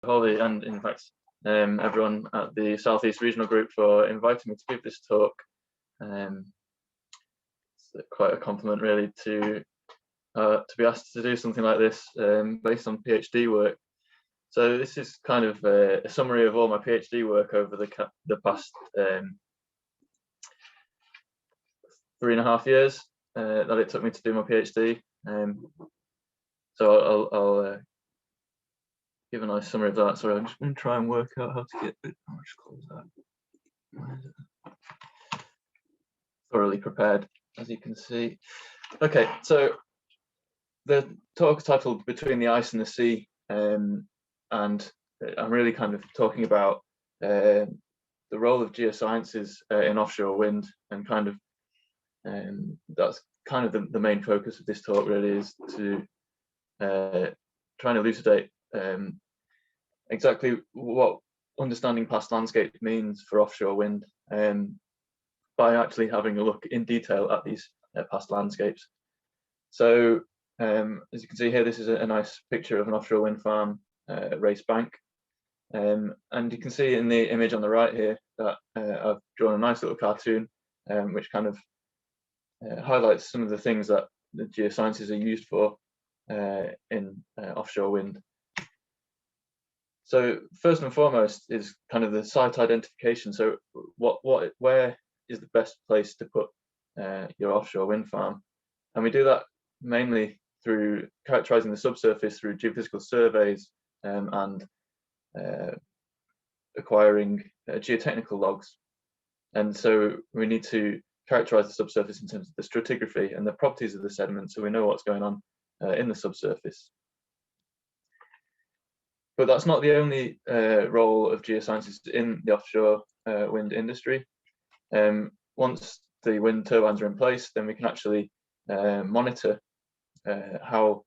Holly and in fact everyone at the Southeast Regional Group for inviting me to give this talk. It's quite a compliment really to be asked to do something like this based on PhD work. So this is kind of a summary of all my PhD work over the past 3.5 years that it took me to do my PhD. So I'll give a nice summary of that. Sorry, I'm just going to try and work out how to get it. I'll just close that. Thoroughly prepared, as you can see. Okay, so the talk is titled Between the Ice and the Sea, and I'm really kind of talking about the role of geosciences in offshore wind, and kind of that's kind of the main focus of this talk really, is to try and elucidate exactly what understanding past landscape means for offshore wind, by actually having a look in detail at these past landscapes. So as you can see here, this is a nice picture of an offshore wind farm race bank, and you can see in the image on the right here that I've drawn a nice little cartoon which kind of highlights some of the things that the geosciences are used for in offshore wind. So first and foremost is kind of the site identification. So where is the best place to put your offshore wind farm? And we do that mainly through characterizing the subsurface through geophysical surveys and acquiring geotechnical logs. And so we need to characterize the subsurface in terms of the stratigraphy and the properties of the sediment, so we know what's going on in the subsurface. But that's not the only role of geosciences in the offshore wind industry. Once the wind turbines are in place, then we can actually monitor how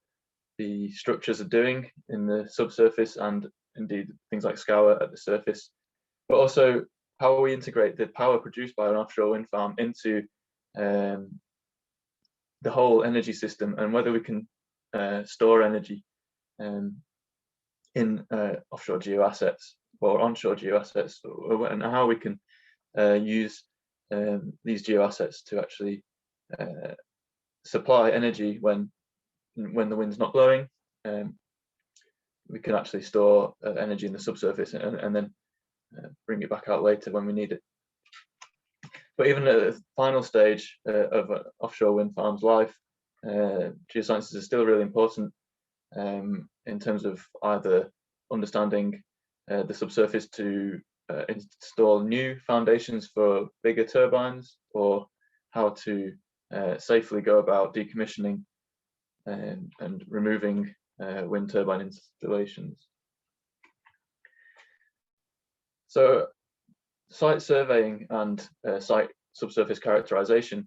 the structures are doing in the subsurface, and indeed things like scour at the surface, but also how we integrate the power produced by an offshore wind farm into the whole energy system, and whether we can store energy in offshore geoassets or onshore geoassets, and how we can use these geoassets to actually supply energy when the wind's not blowing. We can actually store energy in the subsurface and then bring it back out later when we need it. But even at the final stage of an offshore wind farm's life, geosciences are still really important in terms of either understanding the subsurface to install new foundations for bigger turbines, or how to safely go about decommissioning and removing wind turbine installations. So site surveying and site subsurface characterization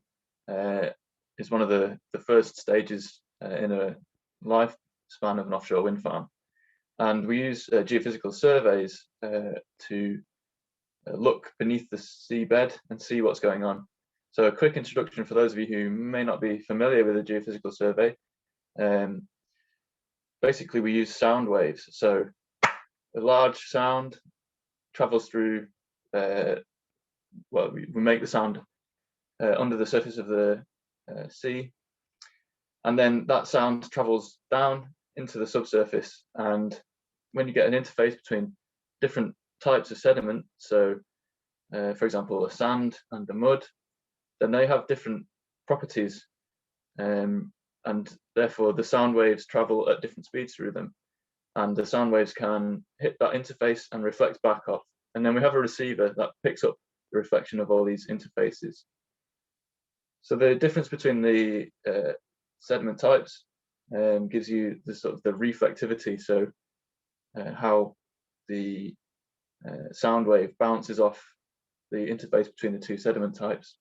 is one of the first stages in a lifespan of an offshore wind farm. And we use geophysical surveys to look beneath the seabed and see what's going on. So a quick introduction for those of you who may not be familiar with a geophysical survey. Basically, we use sound waves. So a large sound travels through, we make the sound under the surface of the sea, and then that sound travels down into the subsurface. And when you get an interface between different types of sediment, so for example a sand and a mud, then they have different properties, and therefore the sound waves travel at different speeds through them, and the sound waves can hit that interface and reflect back off, and then we have a receiver that picks up the reflection of all these interfaces. So the difference between the sediment types gives you the sort of the reflectivity, so how the sound wave bounces off the interface between the two sediment types.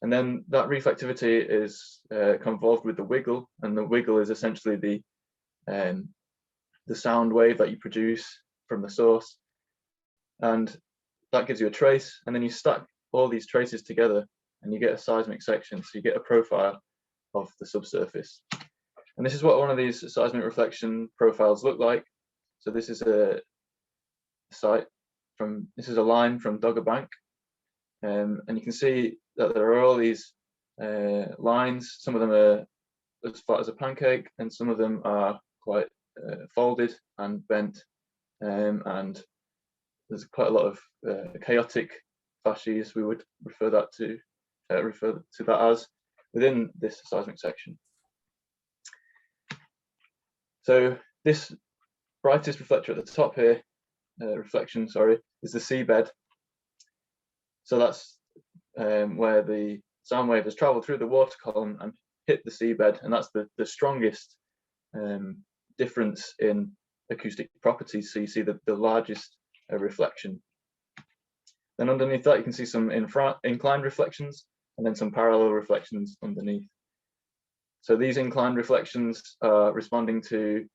And then that reflectivity is convolved with the wiggle, and the wiggle is essentially the sound wave that you produce from the source, and that gives you a trace, and then you stack all these traces together and you get a seismic section, so you get a profile of the subsurface. And this is what one of these seismic reflection profiles look like. So this is a site. This is a line from Dogger Bank, and you can see that there are all these lines. Some of them are as flat as a pancake, and some of them are quite folded and bent, and there's quite a lot of chaotic facies, we would refer to that as, within this seismic section. So this brightest reflector at the top here, reflection, sorry, is the seabed. So that's where the sound wave has traveled through the water column and hit the seabed, and that's the strongest difference in acoustic properties. So you see the largest reflection. Then underneath that, you can see some inclined reflections, and then some parallel reflections underneath. So these inclined reflections are responding to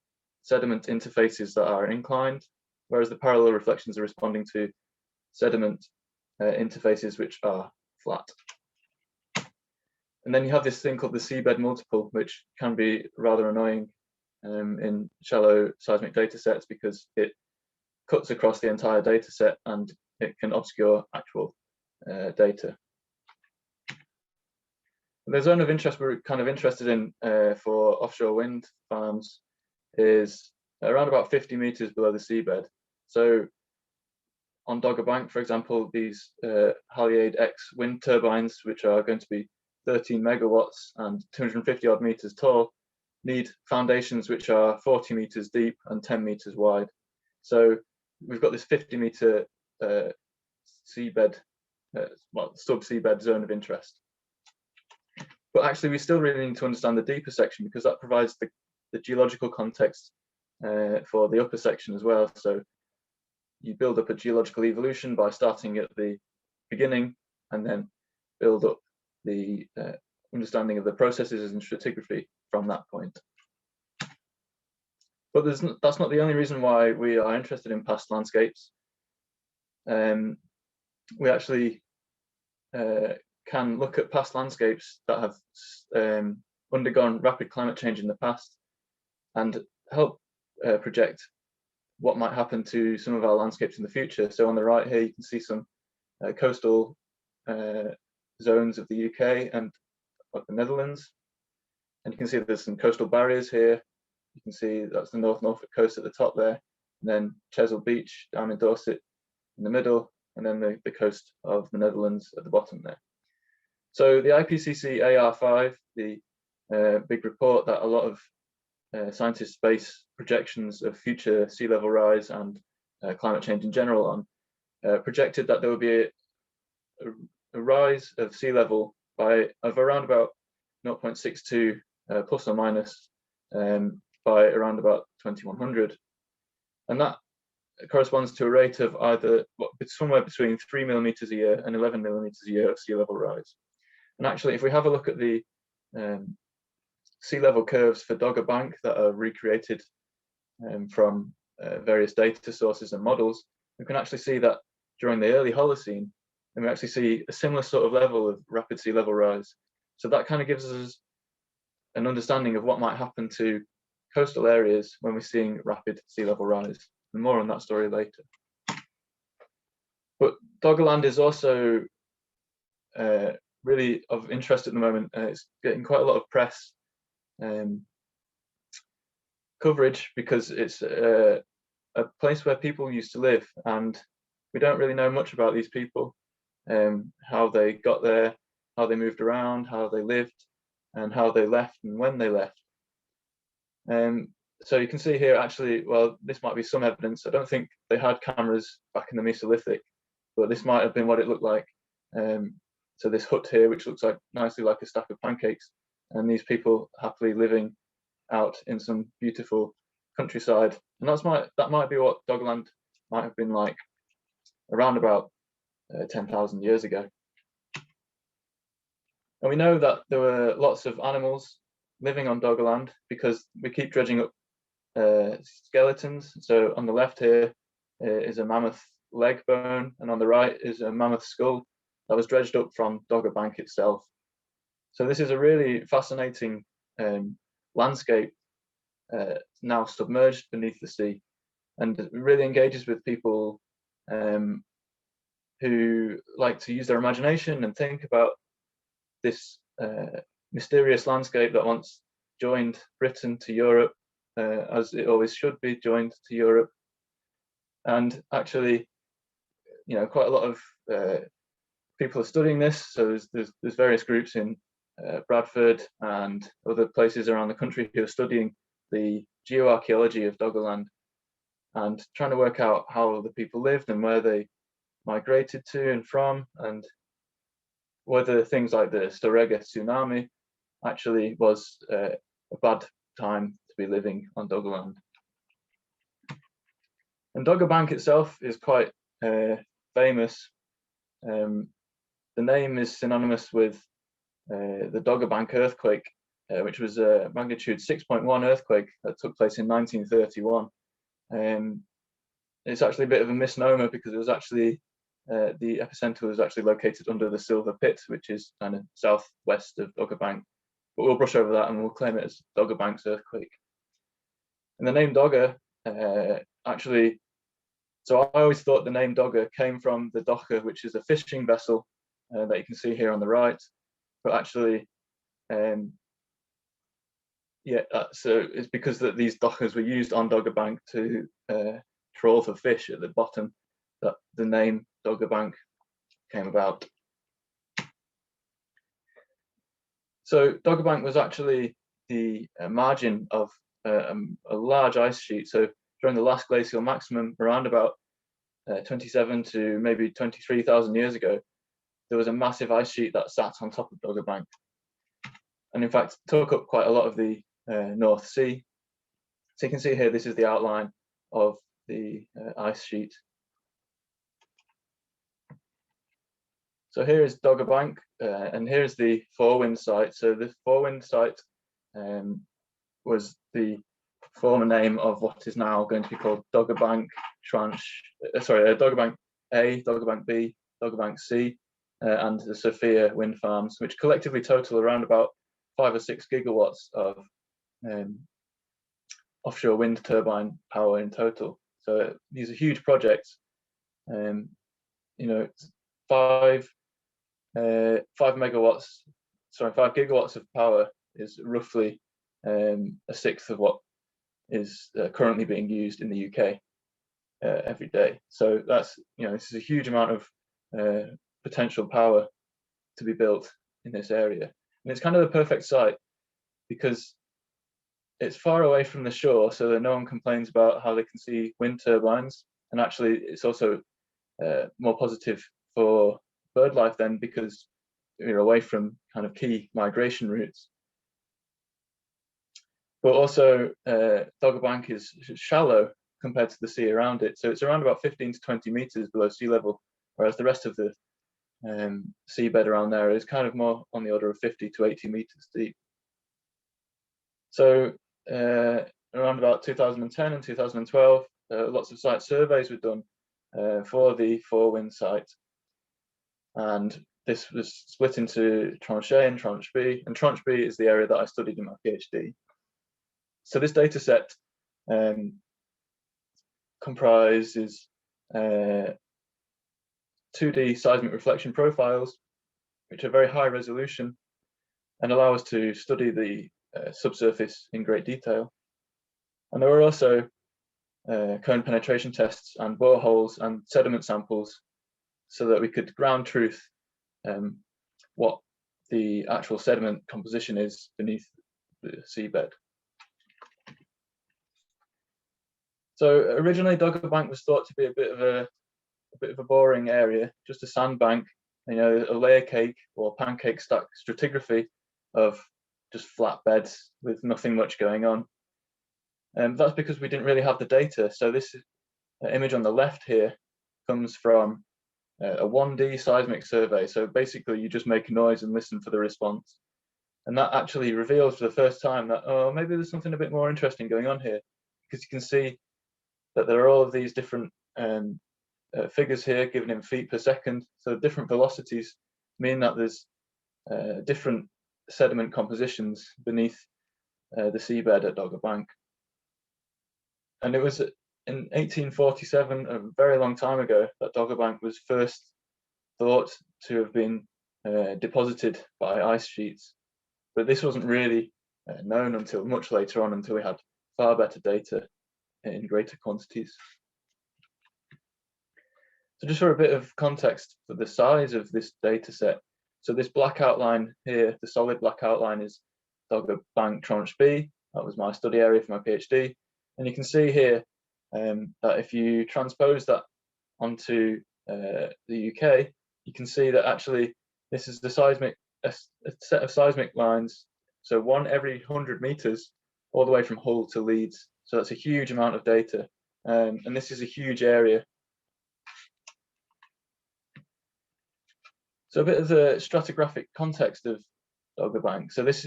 sediment interfaces that are inclined, whereas the parallel reflections are responding to sediment interfaces which are flat. And then you have this thing called the seabed multiple, which can be rather annoying in shallow seismic data sets, because it cuts across the entire data set and it can obscure actual data. The zone of interest we're kind of interested in for offshore wind farms is around about 50 meters below the seabed. So on Dogger Bank, for example, these Haliade X wind turbines, which are going to be 13 megawatts and 250 odd meters tall, need foundations which are 40 meters deep and 10 meters wide. So we've got this 50-meter seabed, sub-seabed zone of interest. But actually, we still really need to understand the deeper section, because that provides the geological context for the upper section as well. So you build up a geological evolution by starting at the beginning and then build up the understanding of the processes in stratigraphy from that point. But that's not the only reason why we are interested in past landscapes. We actually can look at past landscapes that have undergone rapid climate change in the past and help project what might happen to some of our landscapes in the future. So on the right here, you can see some coastal zones of the UK and of the Netherlands. And you can see there's some coastal barriers here. You can see that's the North Norfolk coast at the top there, and then Chesil Beach down in Dorset in the middle, and then the coast of the Netherlands at the bottom there. So the IPCC AR5, the big report that a lot of scientists base projections of future sea level rise and climate change in general on, projected that there will be a rise of sea level of around about 0.62 plus or minus by around about 2100, and that corresponds to a rate of either somewhere between 3 millimeters a year and 11 millimeters a year of sea level rise. And actually, if we have a look at the sea level curves for Dogger Bank that are recreated from various data sources and models, we can actually see that during the early Holocene, and we actually see a similar sort of level of rapid sea level rise. So that kind of gives us an understanding of what might happen to coastal areas when we're seeing rapid sea level rise. And more on that story later. But Doggerland is also really of interest at the moment. It's getting quite a lot of press coverage because it's a place where people used to live, and we don't really know much about these people, how they got there, how they moved around, how they lived, and how they left and when they left. So you can see here, actually, well, this might be some evidence. I don't think they had cameras back in the Mesolithic, but this might have been what it looked like. So this hut here, which looks like nicely like a stack of pancakes, and these people happily living out in some beautiful countryside. And that might be what Doggerland might have been like around about 10,000 years ago. And we know that there were lots of animals living on Doggerland because we keep dredging up skeletons. So on the left here is a mammoth leg bone, and on the right is a mammoth skull that was dredged up from Dogger Bank itself. So this is a really fascinating landscape now submerged beneath the sea, and really engages with people who like to use their imagination and think about this mysterious landscape that once joined Britain to Europe, as it always should be joined to Europe. And actually, quite a lot of people are studying this. So there's various groups in Bradford and other places around the country who are studying the geoarchaeology of Doggerland and trying to work out how the people lived and where they migrated to and from, and whether things like the Storegga tsunami actually was a bad time to be living on Doggerland. And Dogger Bank itself is quite famous. The name is synonymous with the Dogger Bank earthquake, which was a magnitude 6.1 earthquake that took place in 1931. It's actually a bit of a misnomer because it was actually the epicenter was actually located under the Silver Pit, which is kind of southwest of Dogger Bank. But we'll brush over that and we'll claim it as Dogger Bank's earthquake. And the name Dogger actually, so I always thought the name Dogger came from the Docker, which is a fishing vessel that you can see here on the right. But actually, so it's because that these dockers were used on Dogger Bank to trawl for fish at the bottom that the name Dogger Bank came about. So Dogger Bank was actually the margin of a large ice sheet. So during the last glacial maximum, around about 27 to maybe 23,000 years ago, there was a massive ice sheet that sat on top of Dogger Bank, and in fact took up quite a lot of the North Sea. So you can see here, this is the outline of the ice sheet. So here is Dogger Bank, and here's the forewind site. So the forewind site was the former name of what is now going to be called Dogger Bank Dogger Bank A, Dogger Bank B, Dogger Bank C, and the Sophia wind farms, which collectively total around about 5 or 6 gigawatts of offshore wind turbine power in total. So these are huge projects. 5 gigawatts of power is roughly a sixth of what is currently being used in the UK every day. So that's, this is a huge amount of potential power to be built in this area. And it's kind of the perfect site because it's far away from the shore, so that no one complains about how they can see wind turbines. And actually, it's also more positive for bird life then, because you're away from kind of key migration routes. But also, Dogger Bank is shallow compared to the sea around it. So it's around about 15 to 20 meters below sea level, whereas the rest of the seabed around there is kind of more on the order of 50 to 80 meters deep. So around about 2010 and 2012, lots of site surveys were done for the forewind site. And this was split into Tranche A and Tranche B. And Tranche B is the area that I studied in my PhD. So this data set comprises 2D seismic reflection profiles, which are very high resolution and allow us to study the subsurface in great detail. And there were also cone penetration tests and boreholes and sediment samples so that we could ground truth what the actual sediment composition is beneath the seabed. So originally Dogger Bank was thought to be a bit of a boring area, just a sandbank, a layer cake or pancake stack stratigraphy of just flat beds with nothing much going on. And that's because we didn't really have the data. So this image on the left here comes from a 1D seismic survey. So basically you just make a noise and listen for the response. And that actually reveals for the first time that, oh, maybe there's something a bit more interesting going on here, because you can see that there are all of these different figures here given in feet per second. So different velocities mean that there's different sediment compositions beneath the seabed at Dogger Bank. And it was in 1847, a very long time ago, that Dogger Bank was first thought to have been deposited by ice sheets, but this wasn't really known until much later on, until we had far better data in greater quantities. So just for a bit of context for the size of this data set, so this black outline here, the solid black outline, is Dogger Bank Tranche B. That was my study area for my PhD. And you can see here that if you transpose that onto the UK, you can see that actually this is the seismic, a set of seismic lines, so one every 100 meters all the way from Hull to Leeds. So that's a huge amount of data, and this is a huge area. So a bit of the stratigraphic context of Dogger Bank. So this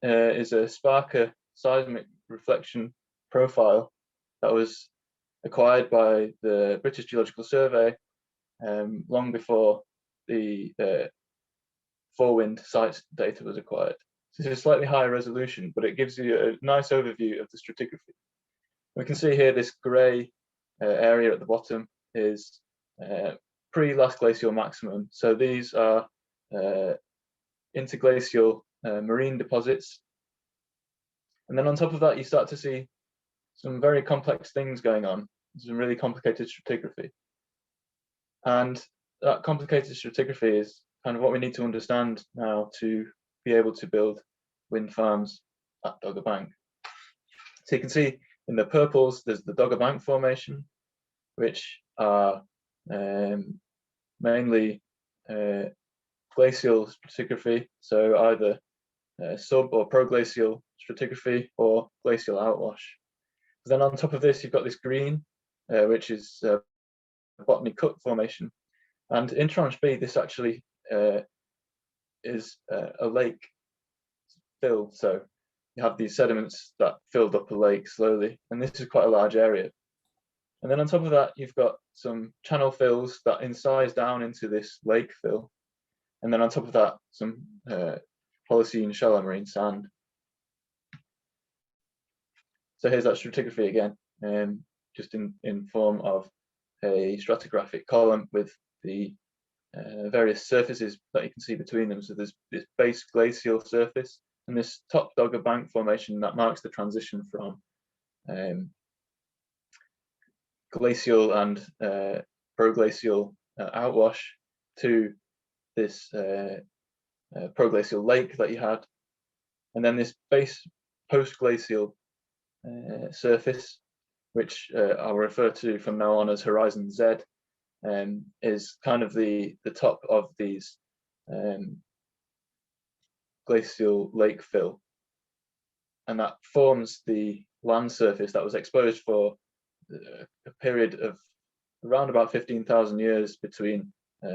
is a Sparker seismic reflection profile that was acquired by the British Geological Survey long before the forewind sites data was acquired. So this is a slightly higher resolution, but it gives you a nice overview of the stratigraphy. We can see here this grey area at the bottom is pre-last glacial maximum. So these are interglacial marine deposits. And then on top of that, you start to see some very complex things going on, some really complicated stratigraphy. And that complicated stratigraphy is kind of what we need to understand now to be able to build wind farms at Dogger Bank. So you can see in the purples, there's the Dogger Bank formation, which are mainly glacial stratigraphy, so either sub or proglacial stratigraphy or glacial outwash. Then on top of this, you've got this green, which is Botany Cut formation. And in Tranche B, this actually is a lake fill. So you have these sediments that filled up a lake slowly, and this is quite a large area. And then on top of that, you've got some channel fills that incise down into this lake fill. And then on top of that, some Holocene shallow marine sand. So here's that stratigraphy again, just in form of a stratigraphic column with the various surfaces that you can see between them. So there's this base glacial surface and this top Dogger Bank formation that marks the transition from glacial and proglacial outwash to this proglacial lake that you had, and then this base post-glacial surface, which I'll refer to from now on as Horizon Z, is kind of the top of these glacial lake fill, and that forms the land surface that was exposed for a period of around about 15,000 years between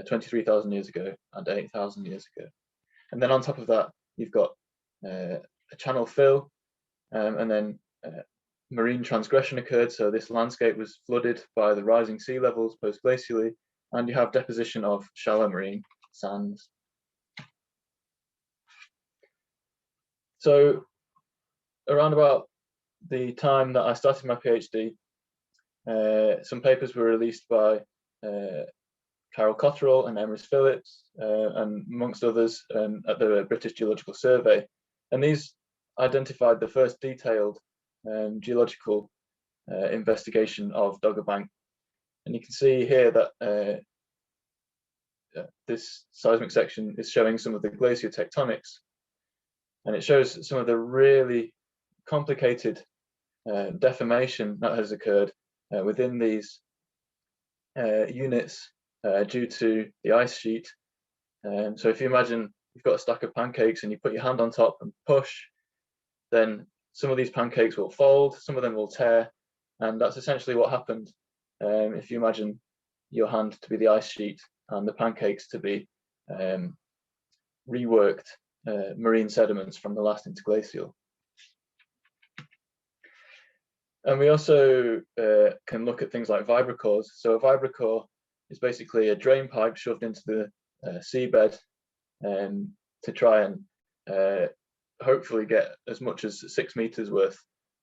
23,000 years ago and 8,000 years ago. And then on top of that, you've got a channel fill, and then marine transgression occurred. So this landscape was flooded by the rising sea levels post-glacially, and you have deposition of shallow marine sands. So around about the time that I started my PhD, some papers were released by Carol Cotterill and Emery Phillips, and amongst others at the British Geological Survey. And these identified the first detailed geological investigation of Dogger Bank. And you can see here that this seismic section is showing some of the glaciotectonics, and it shows some of the really complicated deformation that has occurred within these units due to the ice sheet. So if you imagine you've got a stack of pancakes and you put your hand on top and push, then some of these pancakes will fold, some of them will tear, and that's essentially what happened. If you imagine your hand to be the ice sheet and the pancakes to be reworked marine sediments from the last interglacial. And we also can look at things like vibrocores. So a vibrocore is basically a drain pipe shoved into the seabed to try and hopefully get as much as 6 meters worth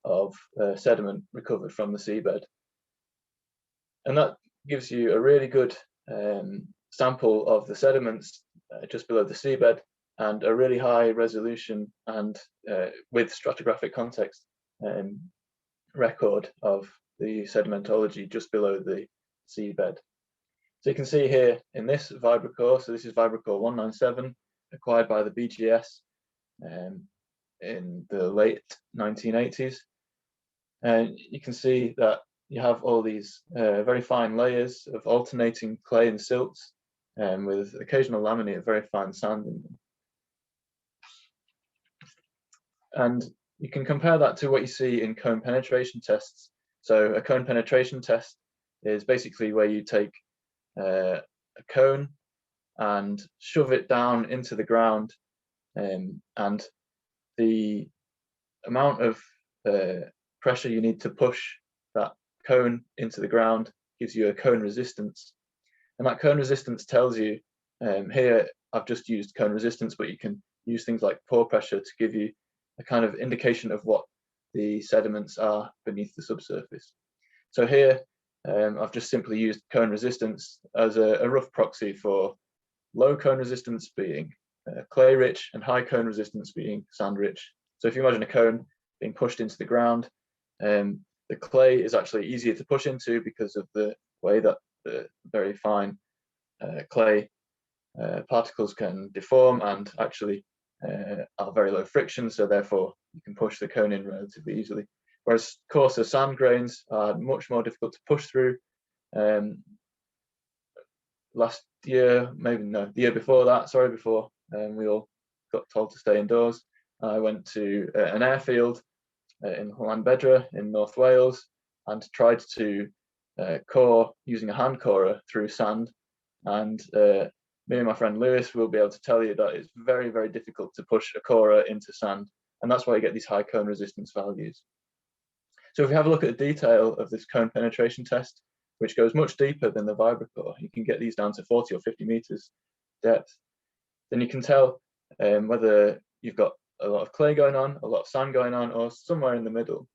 of sediment recovered from the seabed. And that gives you a really good sample of the sediments just below the seabed, and a really high resolution and with stratigraphic context record of the sedimentology just below the seabed. So you can see here in this vibrocore, so this is vibrocore 197, acquired by the BGS in the late 1980s. And you can see that you have all these very fine layers of alternating clay and silts, with occasional laminae of very fine sand in them. And you can compare that to what you see in cone penetration tests. So a cone penetration test is basically where you take a cone and shove it down into the ground, and the amount of pressure you need to push that cone into the ground gives you a cone resistance. And that cone resistance tells you, here I've just used cone resistance, but you can use things like pore pressure to give you a kind of indication of what the sediments are beneath the subsurface. So here I've just simply used cone resistance as a rough proxy for low cone resistance being clay rich and high cone resistance being sand rich. So if you imagine a cone being pushed into the ground, the clay is actually easier to push into because of the way that the very fine clay particles can deform and actually are very low friction, so therefore you can push the cone in relatively easily. Whereas coarser sand grains are much more difficult to push through. Last year, maybe no, the year before that, sorry, before we all got told to stay indoors, I went to an airfield in Llanbedra in North Wales and tried to core using a hand corer through sand. And me and my friend Lewis will be able to tell you that it's very, very difficult to push a corer into sand. And that's why you get these high cone resistance values. So if we have a look at the detail of this cone penetration test, which goes much deeper than the vibrocore, you can get these down to 40 or 50 meters depth, then you can tell whether you've got a lot of clay going on, a lot of sand going on, or somewhere in the middle.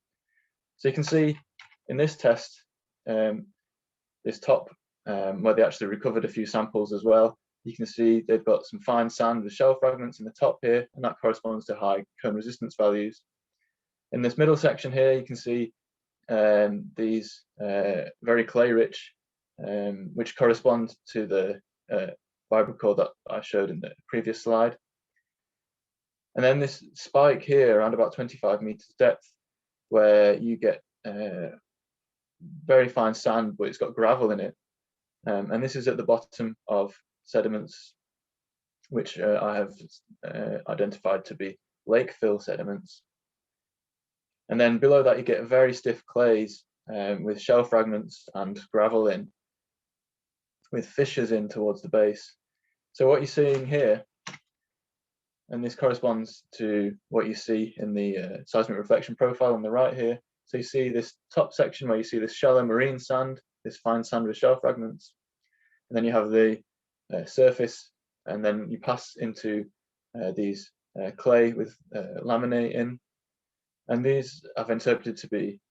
So you can see in this test, this top, where they actually recovered a few samples as well, you can see they've got some fine sand with shell fragments in the top here, and that corresponds to high cone resistance values. In this middle section here, you can see these very clay rich, which correspond to the vibrocore that I showed in the previous slide. And then this spike here around about 25 meters depth, where you get very fine sand, but it's got gravel in it. And this is at the bottom of sediments, which I have identified to be lake fill sediments. And then below that, you get very stiff clays with shell fragments and gravel in, with fissures in towards the base. So what you're seeing here, and this corresponds to what you see in the seismic reflection profile on the right here. So you see this top section where you see this shallow marine sand, this fine sand with shell fragments. And then you have the surface, and then you pass into these clay with laminae in. And these I've interpreted to be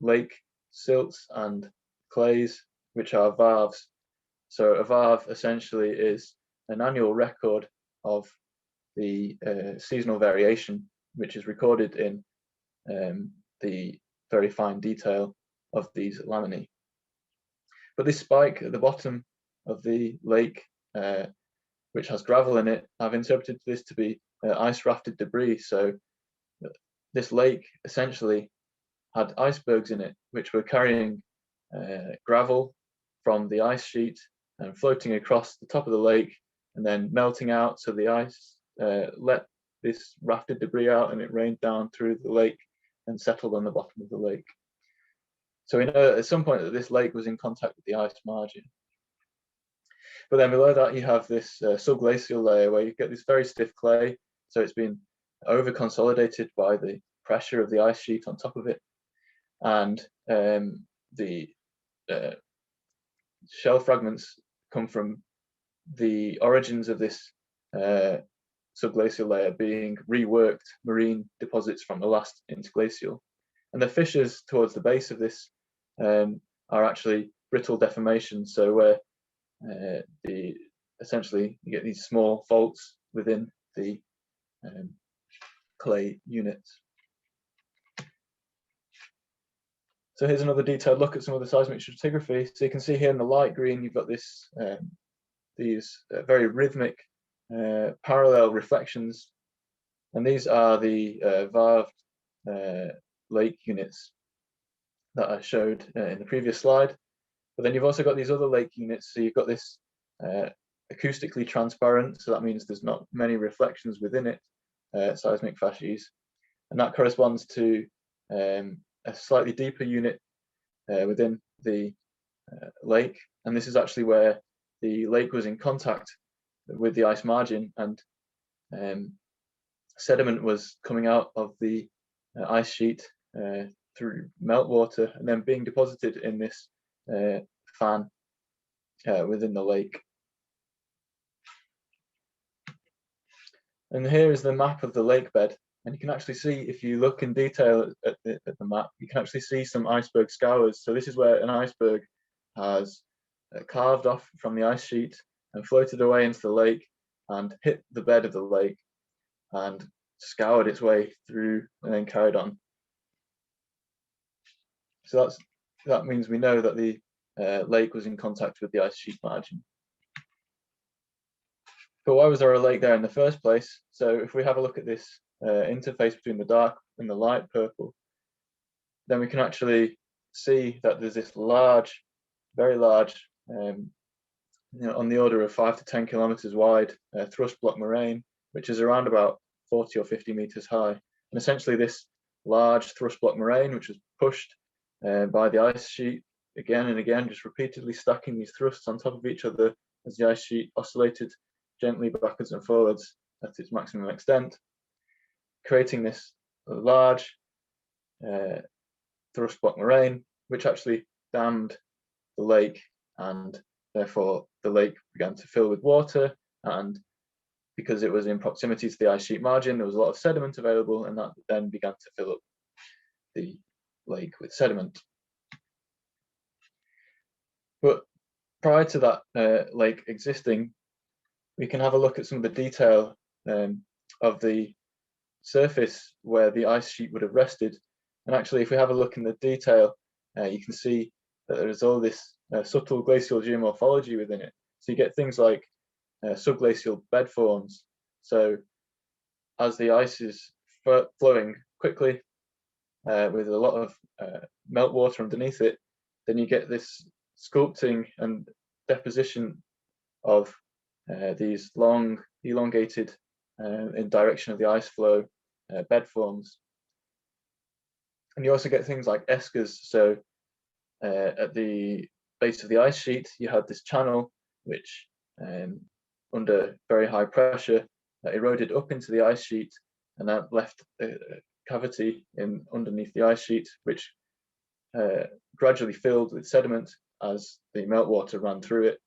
lake silts and clays, which are varves. So a varve essentially is an annual record of the seasonal variation, which is recorded in the very fine detail of these laminae. But this spike at the bottom of the lake, which has gravel in it, I've interpreted this to be ice rafted debris. So this lake essentially had icebergs in it, which were carrying gravel from the ice sheet and floating across the top of the lake and then melting out. So the ice let this rafted debris out, and it rained down through the lake and settled on the bottom of the lake. So we know at some point that this lake was in contact with the ice margin. But then below that, you have this subglacial layer where you get this very stiff clay. So it's been over consolidated by the pressure of the ice sheet on top of it. And the shell fragments come from the origins of this subglacial layer being reworked marine deposits from the last interglacial. And the fissures towards the base of this are actually brittle deformations. So where essentially you get these small faults within the clay units. So here's another detailed look at some of the seismic stratigraphy. So you can see here in the light green, you've got this these very rhythmic parallel reflections, and these are the varved lake units that I showed in the previous slide. But then you've also got these other lake units. So you've got this acoustically transparent, so that means there's not many reflections within it, seismic facies, and that corresponds to a slightly deeper unit within the lake, and this is actually where the lake was in contact with the ice margin, and sediment was coming out of the ice sheet through meltwater and then being deposited in this fan within the lake. And here is the map of the lake bed, and you can actually see, if you look in detail at the map, you can actually see some iceberg scours. So this is where an iceberg has carved off from the ice sheet and floated away into the lake and hit the bed of the lake and scoured its way through and then carried on. So that means we know that the lake was in contact with the ice sheet margin. But why was there a lake there in the first place? So if we have a look at this interface between the dark and the light purple, then we can actually see that there's this large, very large, on the order of 5 to 10 kilometers wide thrust block moraine, which is around about 40 or 50 meters high. And essentially this large thrust block moraine, which was pushed by the ice sheet again and again, just repeatedly stacking these thrusts on top of each other as the ice sheet oscillated gently backwards and forwards at its maximum extent, creating this large thrust block moraine, which actually dammed the lake, and therefore the lake began to fill with water, and because it was in proximity to the ice sheet margin, there was a lot of sediment available, and that then began to fill up the lake with sediment. But prior to that lake existing, we can have a look at some of the detail of the surface where the ice sheet would have rested. And actually, if we have a look in the detail, you can see that there is all this subtle glacial geomorphology within it. So you get things like subglacial bed forms. So as the ice is flowing quickly with a lot of meltwater underneath it, then you get this sculpting and deposition of these long, elongated, in direction of the ice flow bed forms. And you also get things like eskers. So at the base of the ice sheet, you had this channel which, under very high pressure, eroded up into the ice sheet, and that left a cavity underneath the ice sheet, which gradually filled with sediment as the meltwater ran through it.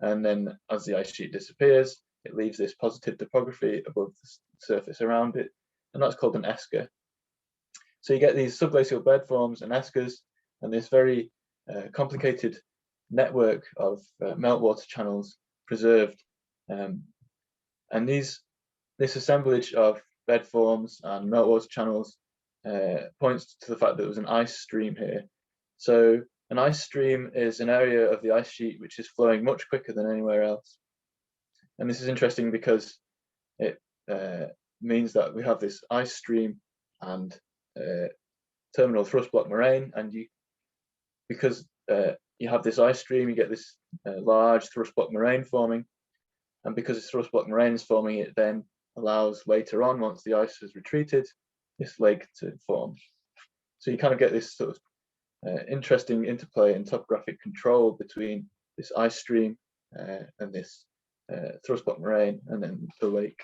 And then as the ice sheet disappears, it leaves this positive topography above the surface around it, and that's called an esker. So you get these subglacial bed forms and eskers, and this very complicated network of meltwater channels preserved. And this assemblage of bed forms and meltwater channels points to the fact that there was an ice stream here. So an ice stream is an area of the ice sheet which is flowing much quicker than anywhere else. And this is interesting because it means that we have this ice stream and terminal thrust block moraine, and because you have this ice stream, you get this large thrust block moraine forming, and because this thrust block moraine is forming, it then allows later on, once the ice has retreated, this lake to form. So you kind of get this sort of interesting interplay and topographic control between this ice stream and this thrust block moraine, and then the lake.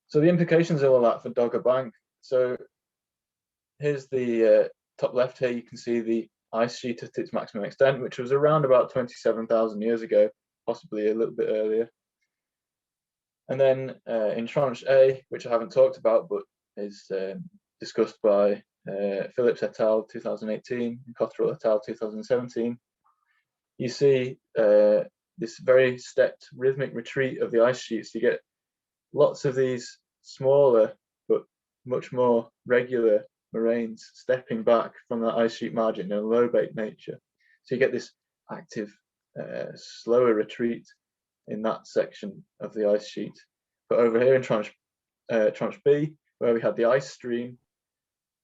So the implications of all that for Dogger Bank. So here's the top left here, you can see the ice sheet at its maximum extent, which was around about 27,000 years ago, possibly a little bit earlier. And then in tranche A, which I haven't talked about, but is discussed by Phillips et al. 2018 and Cotterill et al. 2017, you see this very stepped rhythmic retreat of the ice sheets. You get lots of these smaller but much more regular moraines stepping back from the ice sheet margin in a low-bake nature. So you get this active, slower retreat in that section of the ice sheet. But over here in tranche B, where we had the ice stream,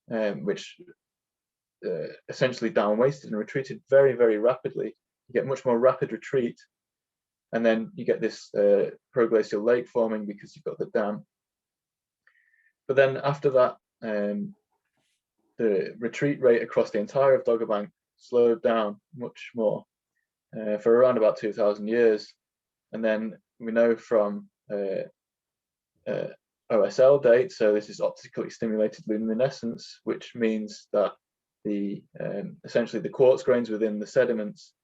which essentially down-wasted and retreated very, very rapidly, you get much more rapid retreat. And then you get this proglacial lake forming because you've got the dam. But then after that, the retreat rate across the entire of Dogger Bank slowed down much more for around about 2,000 years. And then we know from OSL date, so this is optically stimulated luminescence, which means that the essentially the quartz grains within the sediments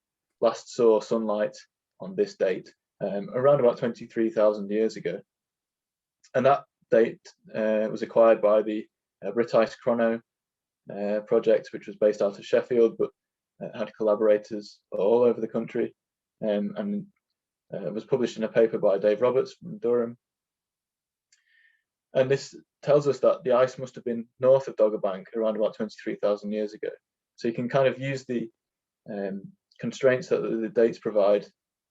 last saw sunlight on this date around about 23,000 years ago. And that date was acquired by the British Chrono project, which was based out of Sheffield, but had collaborators all over the country, and was published in a paper by Dave Roberts from Durham. And this tells us that the ice must have been north of Dogger Bank around about 23,000 years ago. So you can kind of use the constraints that the dates provide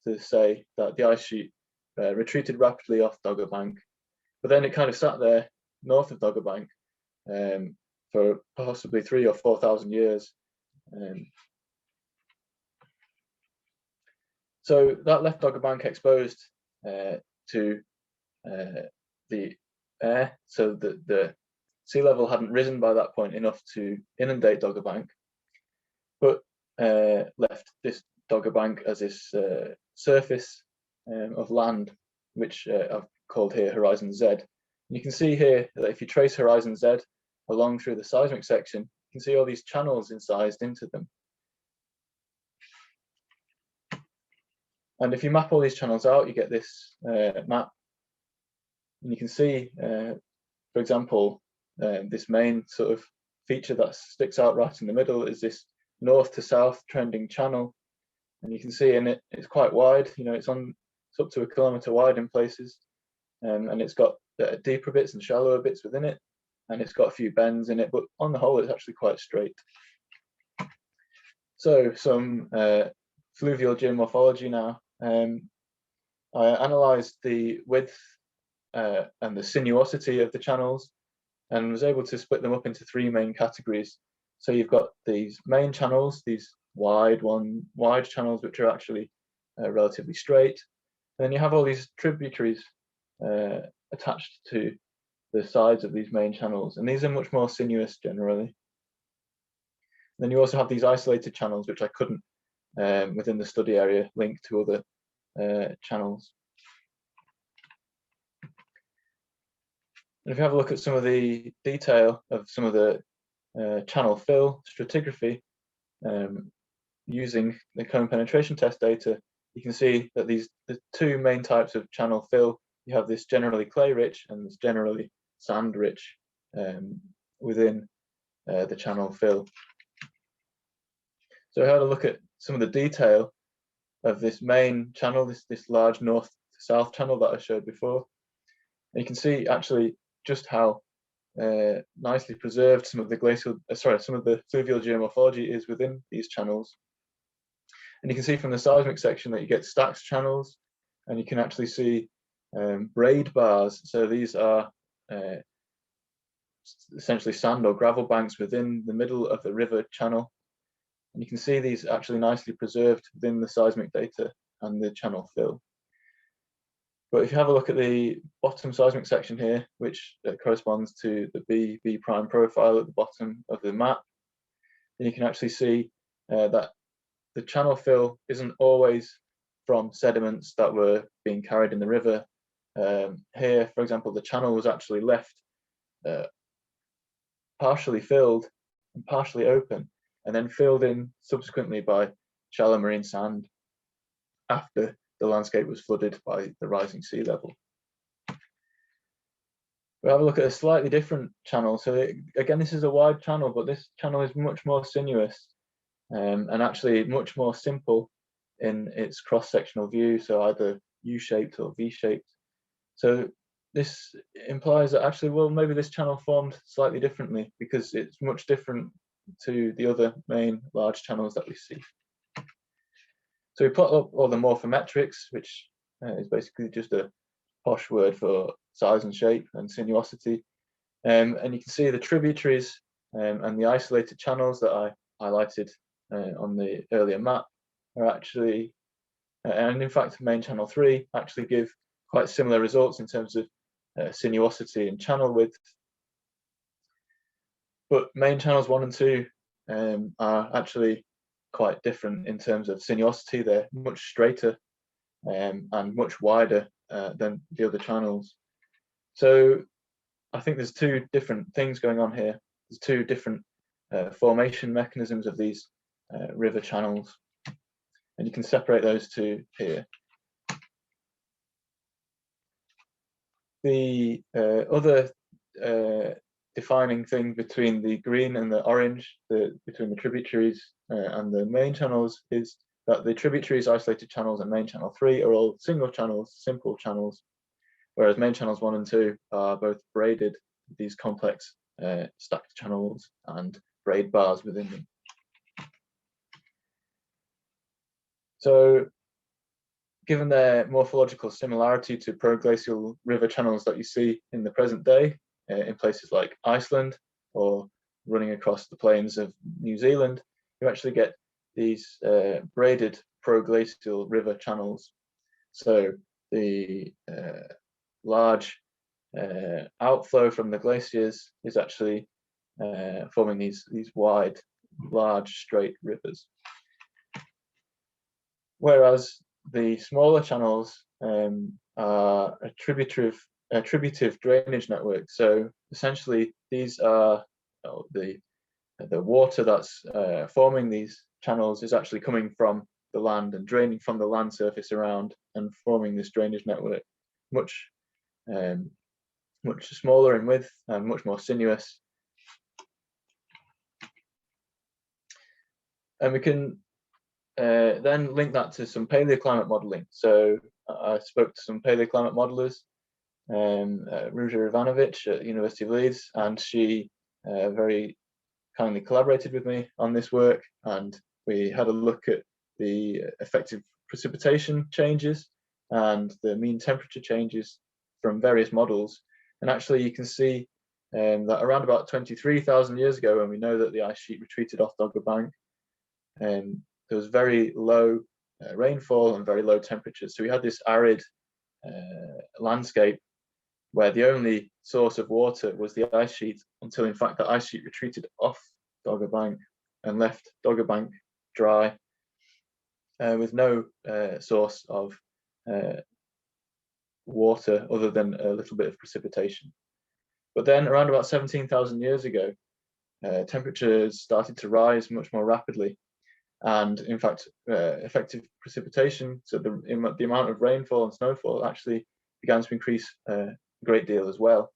to say that the ice sheet retreated rapidly off Dogger Bank, but then it kind of sat there north of Dogger Bank for possibly 3,000 or 4,000 years. So that left Dogger Bank exposed to the air, so that the sea level hadn't risen by that point enough to inundate Dogger Bank, but left this Dogger Bank as this surface of land, which I've called here Horizon Z. And you can see here that if you trace Horizon Z along through the seismic section, you can see all these channels incised into them. And if you map all these channels out, you get this map. And you can see, for example, this main sort of feature that sticks out right in the middle is this north to south trending channel. And you can see in it, it's quite wide, you know, it's up to 1 kilometre wide in places. And it's got deeper bits and shallower bits within it. And it's got a few bends in it, but on the whole, it's actually quite straight. So some fluvial geomorphology now. I analysed the width and the sinuosity of the channels and was able to split them up into 3 main categories. So you've got these main channels, these wide channels, which are actually relatively straight. And then you have all these tributaries attached to the sides of these main channels, and these are much more sinuous generally. And then you also have these isolated channels, which I couldn't, within the study area, link to other channels. And if you have a look at some of the detail of some of the channel fill stratigraphy using the cone penetration test data, you can see that the 2 main types of channel fill, you have this generally clay rich and this generally sand rich within the channel fill. So I had a look at some of the detail of this main channel, this large north to south channel that I showed before. And you can see actually just how nicely preserved some of the fluvial geomorphology is within these channels. And you can see from the seismic section that you get stacked channels, and you can actually see braid bars. So these are essentially sand or gravel banks within the middle of the river channel. And you can see these actually nicely preserved within the seismic data and the channel fill. But if you have a look at the bottom seismic section here, which corresponds to the B prime profile at the bottom of the map, then you can actually see that the channel fill isn't always from sediments that were being carried in the river. Here, for example, the channel was actually left partially filled and partially open, and then filled in subsequently by shallow marine sand after the landscape was flooded by the rising sea level. we'll have a look at a slightly different channel. So again, this is a wide channel, but this channel is much more sinuous and actually much more simple in its cross-sectional view, so either U-shaped or V-shaped. So this implies that actually, well, maybe this channel formed slightly differently because it's much different to the other main large channels that we see. So we plot up all the morphometrics, which is basically just a posh word for size and shape and sinuosity. And you can see the tributaries and the isolated channels that I highlighted on the earlier map are actually, and in fact, main channel 3 actually give quite similar results in terms of sinuosity and channel width. But main channels 1 and 2 are actually quite different in terms of sinuosity. They're much straighter and much wider than the other channels. So I think there's two different things going on here. There's two different formation mechanisms of these river channels, and you can separate those two here. The other defining thing between the green and the orange, between the tributaries and the main channels, is that the tributaries, isolated channels, and main channel 3 are all single channels, simple channels, whereas main channels 1 and 2 are both braided, these complex stacked channels and braid bars within them. So given their morphological similarity to proglacial river channels that you see in the present day in places like Iceland or running across the plains of New Zealand, you actually get these braided proglacial river channels. So the large outflow from the glaciers is actually forming these wide, large, straight rivers. Whereas the smaller channels are attributive drainage networks. So essentially, these are the water that's forming these channels is actually coming from the land and draining from the land surface around and forming this drainage network, much smaller in width and much more sinuous. And we can then link that to some paleoclimate modeling. So I spoke to some paleoclimate modelers, Ruja Ivanovic at University of Leeds, and she very kindly collaborated with me on this work, and we had a look at the effective precipitation changes and the mean temperature changes from various models. And actually you can see that around about 23,000 years ago, when we know that the ice sheet retreated off Dogger Bank, there was very low rainfall and very low temperatures. So we had this arid landscape where the only source of water was the ice sheet, until in fact the ice sheet retreated off Dogger Bank and left Dogger Bank dry with no source of water other than a little bit of precipitation. But then around about 17,000 years ago, temperatures started to rise much more rapidly. And in fact, effective precipitation, so the amount of rainfall and snowfall actually began to increase a great deal as well.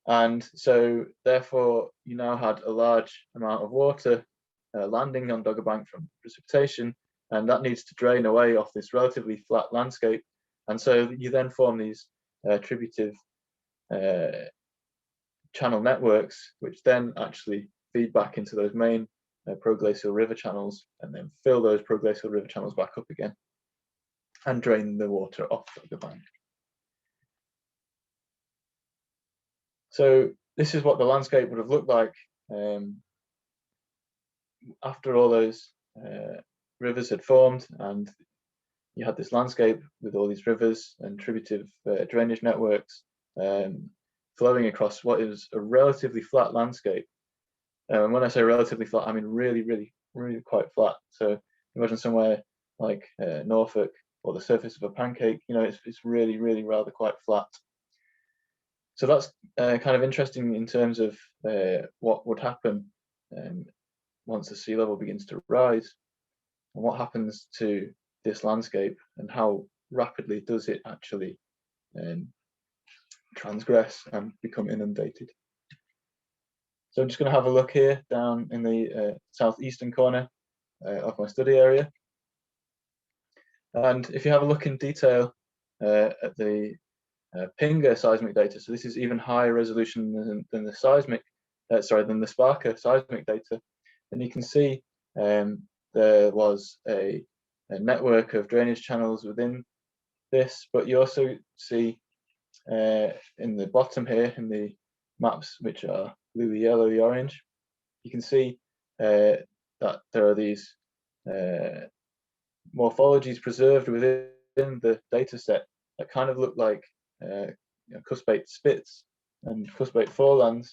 And so therefore, you now had a large amount of water landing on Dogger Bank from precipitation, and that needs to drain away off this relatively flat landscape. And so you then form these attributive channel networks, which then actually feed back into those main proglacial river channels, and then fill those proglacial river channels back up again and drain the water off the bank. So this is what the landscape would have looked like after all those rivers had formed, and you had this landscape with all these rivers and tributive drainage networks flowing across what is a relatively flat landscape. And when I say relatively flat, I mean really quite flat. So imagine somewhere like Norfolk or the surface of a pancake, it's really rather quite flat. So that's kind of interesting in terms of what would happen once the sea level begins to rise, and what happens to this landscape and how rapidly does it actually transgress and become inundated. So I'm just going to have a look here down in the southeastern corner of my study area. And if you have a look in detail at the Pinger seismic data, so this is even higher resolution than the seismic, than the Sparker seismic data, then you can see there was a network of drainage channels within this, but you also see in the bottom here in the maps, which are blue, the yellow, the orange, you can see that there are these morphologies preserved within the data set that kind of look like cuspate spits and cuspate forelands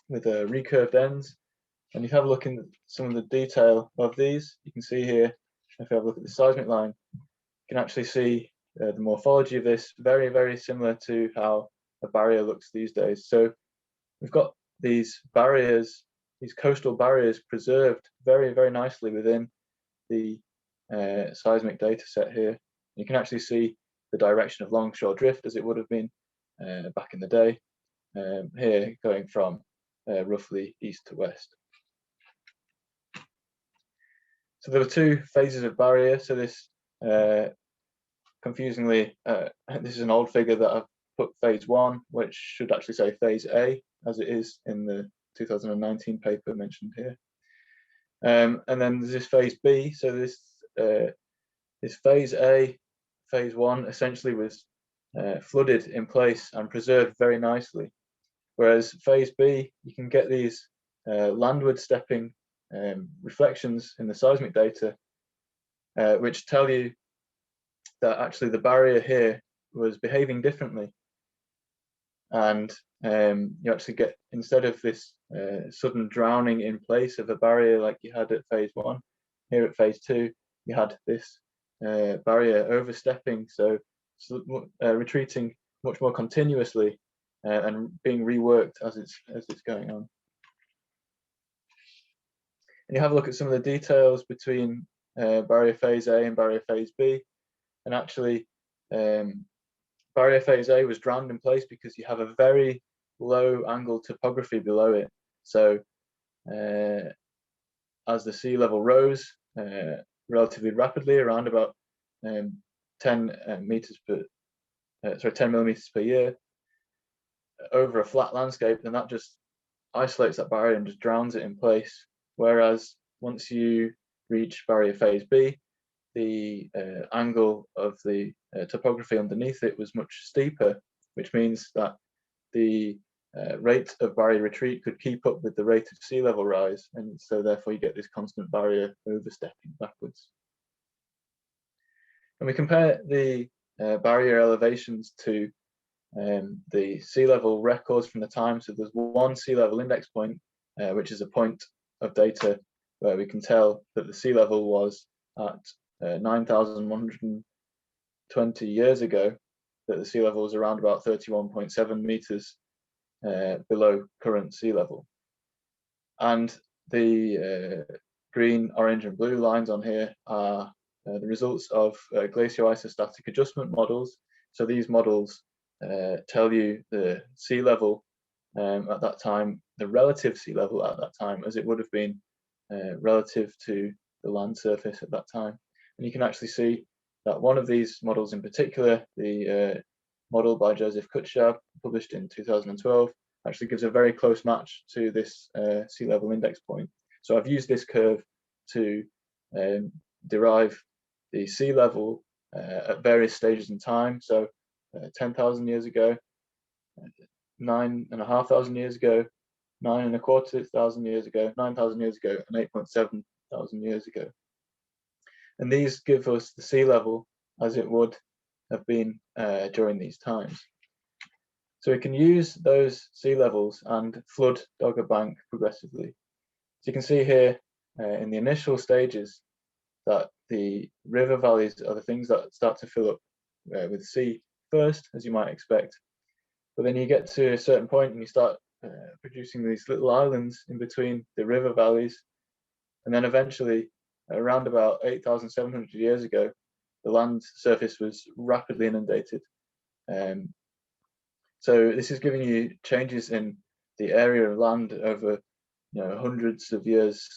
with recurved ends. And if you have a look in some of the detail of these, you can see here, if you have a look at the seismic line, you can actually see the morphology of this very, very similar to how a barrier looks these days. So we've got these barriers, these coastal barriers preserved very, very nicely within the seismic data set here. You can actually see the direction of longshore drift as it would have been back in the day, here going from roughly east to west. So there were two phases of barrier. So this, confusingly, this is an old figure that I've put phase 1, which should actually say phase A, as it is in the 2019 paper mentioned here. And then there's this phase B. So this phase A, phase 1, essentially was flooded in place and preserved very nicely. Whereas phase B, you can get these landward stepping reflections in the seismic data, which tell you that actually the barrier here was behaving differently. And you actually get, instead of this sudden drowning in place of a barrier like you had at phase 1, here at phase 2, you had this barrier overstepping, so retreating much more continuously and being reworked as it's going on. And you have a look at some of the details between barrier phase A and barrier phase B, and actually barrier phase A was drowned in place because you have a very low angle topography below it. So as the sea level rose relatively rapidly, around about 10 millimeters per year over a flat landscape, then that just isolates that barrier and just drowns it in place. Whereas once you reach barrier phase B, the angle of the topography underneath it was much steeper, which means that the rate of barrier retreat could keep up with the rate of sea level rise, and so therefore you get this constant barrier overstepping backwards. And we compare the barrier elevations to the sea level records from the time. So there's one sea level index point, which is a point of data where we can tell that the sea level was at 9,120 years ago, that the sea level was around about 31.7 meters below current sea level. And the green, orange and blue lines on here are the results of glacial isostatic adjustment models. So these models tell you the sea level at that time, the relative sea level at that time, as it would have been relative to the land surface at that time. And you can actually see that one of these models in particular, the model by Joseph Kutschab, published in 2012, actually gives a very close match to this sea level index point. So I've used this curve to derive the sea level at various stages in time. So 10,000 years ago, 9,500 years ago, 9,250 years ago, 9,000 years ago, and 8,700 years ago. And these give us the sea level as it would have been during these times. So we can use those sea levels and flood Dogger Bank progressively. So you can see here in the initial stages that the river valleys are the things that start to fill up with sea first, as you might expect. But then you get to a certain point and you start producing these little islands in between the river valleys. And then eventually, around about 8,700 years ago, the land surface was rapidly inundated. So this is giving you changes in the area of land over hundreds of years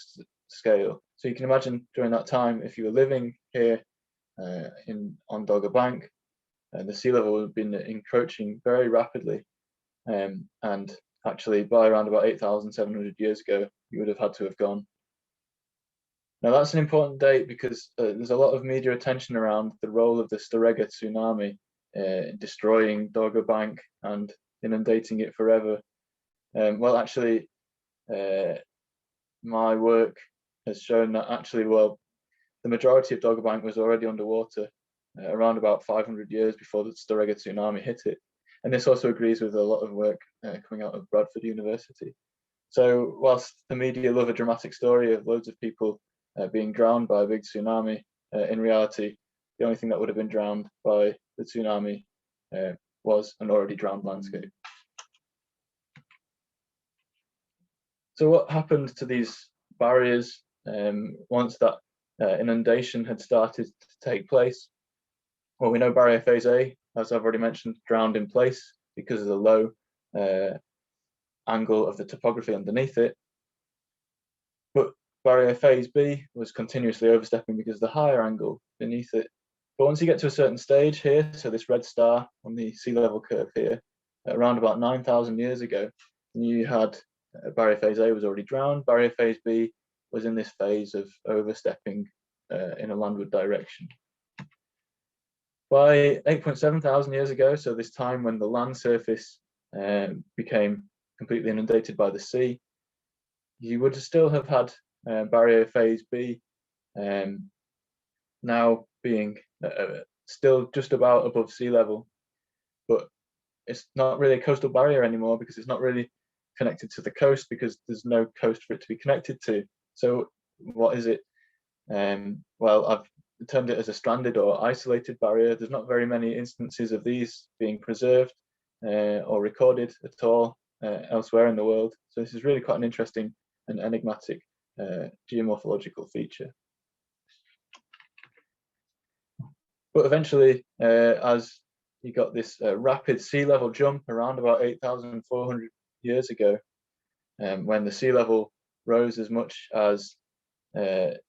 scale. So you can imagine during that time, if you were living here on Dogger Bank, the sea level would have been encroaching very rapidly, and actually by around about 8,700 years ago, you would have had to have gone. Now that's an important date because there's a lot of media attention around the role of the Strega tsunami destroying Dogger Bank and inundating it forever. Well, actually, my work has shown that actually, well, the majority of Dogger Bank was already underwater around about 500 years before the Strega tsunami hit it. And this also agrees with a lot of work coming out of Bradford University. So whilst the media love a dramatic story of loads of people being drowned by a big tsunami, in reality, the only thing that would have been drowned by the tsunami was an already drowned landscape. So what happened to these barriers once that inundation had started to take place? Well, we know barrier phase A, as I've already mentioned, drowned in place because of the low angle of the topography underneath it. But barrier phase B was continuously overstepping because of the higher angle beneath it. But once you get to a certain stage here, so this red star on the sea level curve here, around about 9,000 years ago, you had barrier phase A was already drowned. Barrier phase B was in this phase of overstepping in a landward direction. By 8.7 thousand years ago, so this time when the land surface became completely inundated by the sea, you would still have had barrier phase B now being still just about above sea level, but it's not really a coastal barrier anymore because it's not really connected to the coast because there's no coast for it to be connected to. So what is it? Well, I've termed it as a stranded or isolated barrier. There's not very many instances of these being preserved or recorded at all elsewhere in the world. So this is really quite an interesting and enigmatic geomorphological feature. But eventually, as you got this rapid sea level jump around about 8,400 years ago, when the sea level rose as much as 20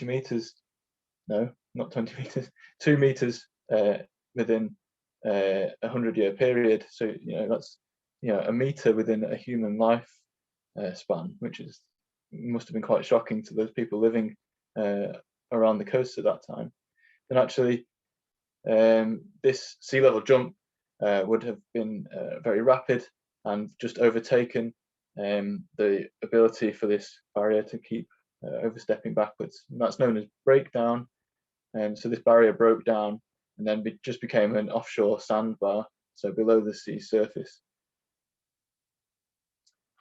meters, no, not 20 meters, 2 meters within a 100-year period. So that's a meter within a human life span, which must have been quite shocking to those people living around the coast at that time. And actually, this sea level jump would have been very rapid and just overtaken the ability for this barrier to keep overstepping backwards. And that's known as breakdown. And so this barrier broke down and then just became an offshore sandbar, so below the sea surface.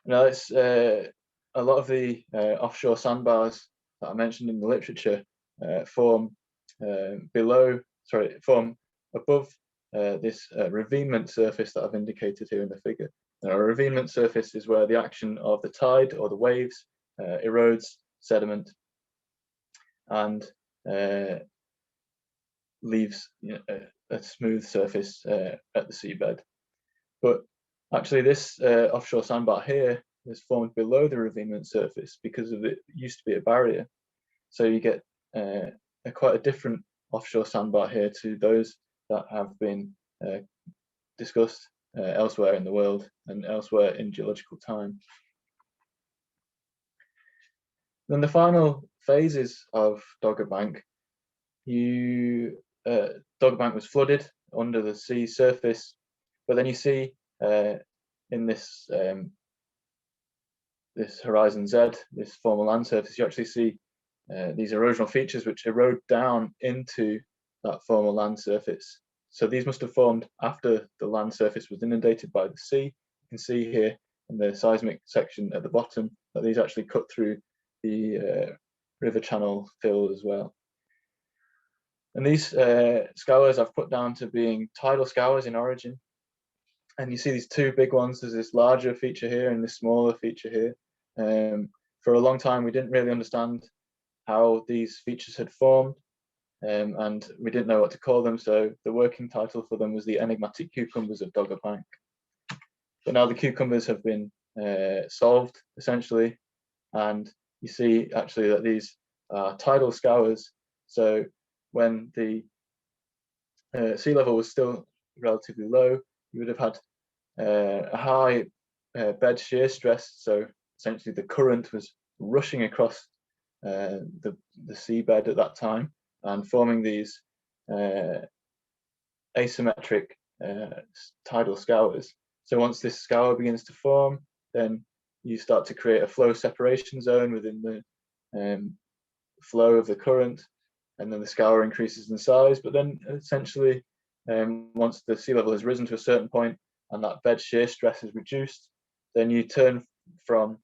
Now, it's a lot of the offshore sandbars that I mentioned in the literature form above this ravement surface that I've indicated here in the figure. Now, a ravement surface is where the action of the tide or the waves erodes sediment and leaves a smooth surface at the seabed. But actually, this offshore sandbar here is formed below the ravement surface because it used to be a barrier. So you get quite a different offshore sandbar here to those that have been discussed elsewhere in the world and elsewhere in geological time. Then the final phases of Dogger Bank, Dogger Bank was flooded under the sea surface, but then you see in this this horizon Z, this former land surface, you actually see these erosional features which erode down into that former land surface. So these must have formed after the land surface was inundated by the sea. You can see here in the seismic section at the bottom that these actually cut through the river channel fill as well. And these scours I've put down to being tidal scours in origin. And you see these two big ones. There's this larger feature here and this smaller feature here. For a long time, we didn't really understand how these features had formed. and we didn't know what to call them, so the working title for them was the enigmatic cucumbers of Dogger Bank. But now the cucumbers have been solved, essentially, and you see actually that these are tidal scours. So when the sea level was still relatively low, you would have had a high bed shear stress, so essentially the current was rushing across the seabed at that time and forming these asymmetric tidal scours. So once this scour begins to form, then you start to create a flow separation zone within the flow of the current, and then the scour increases in size. But then essentially, once the sea level has risen to a certain point and that bed shear stress is reduced, then you turn from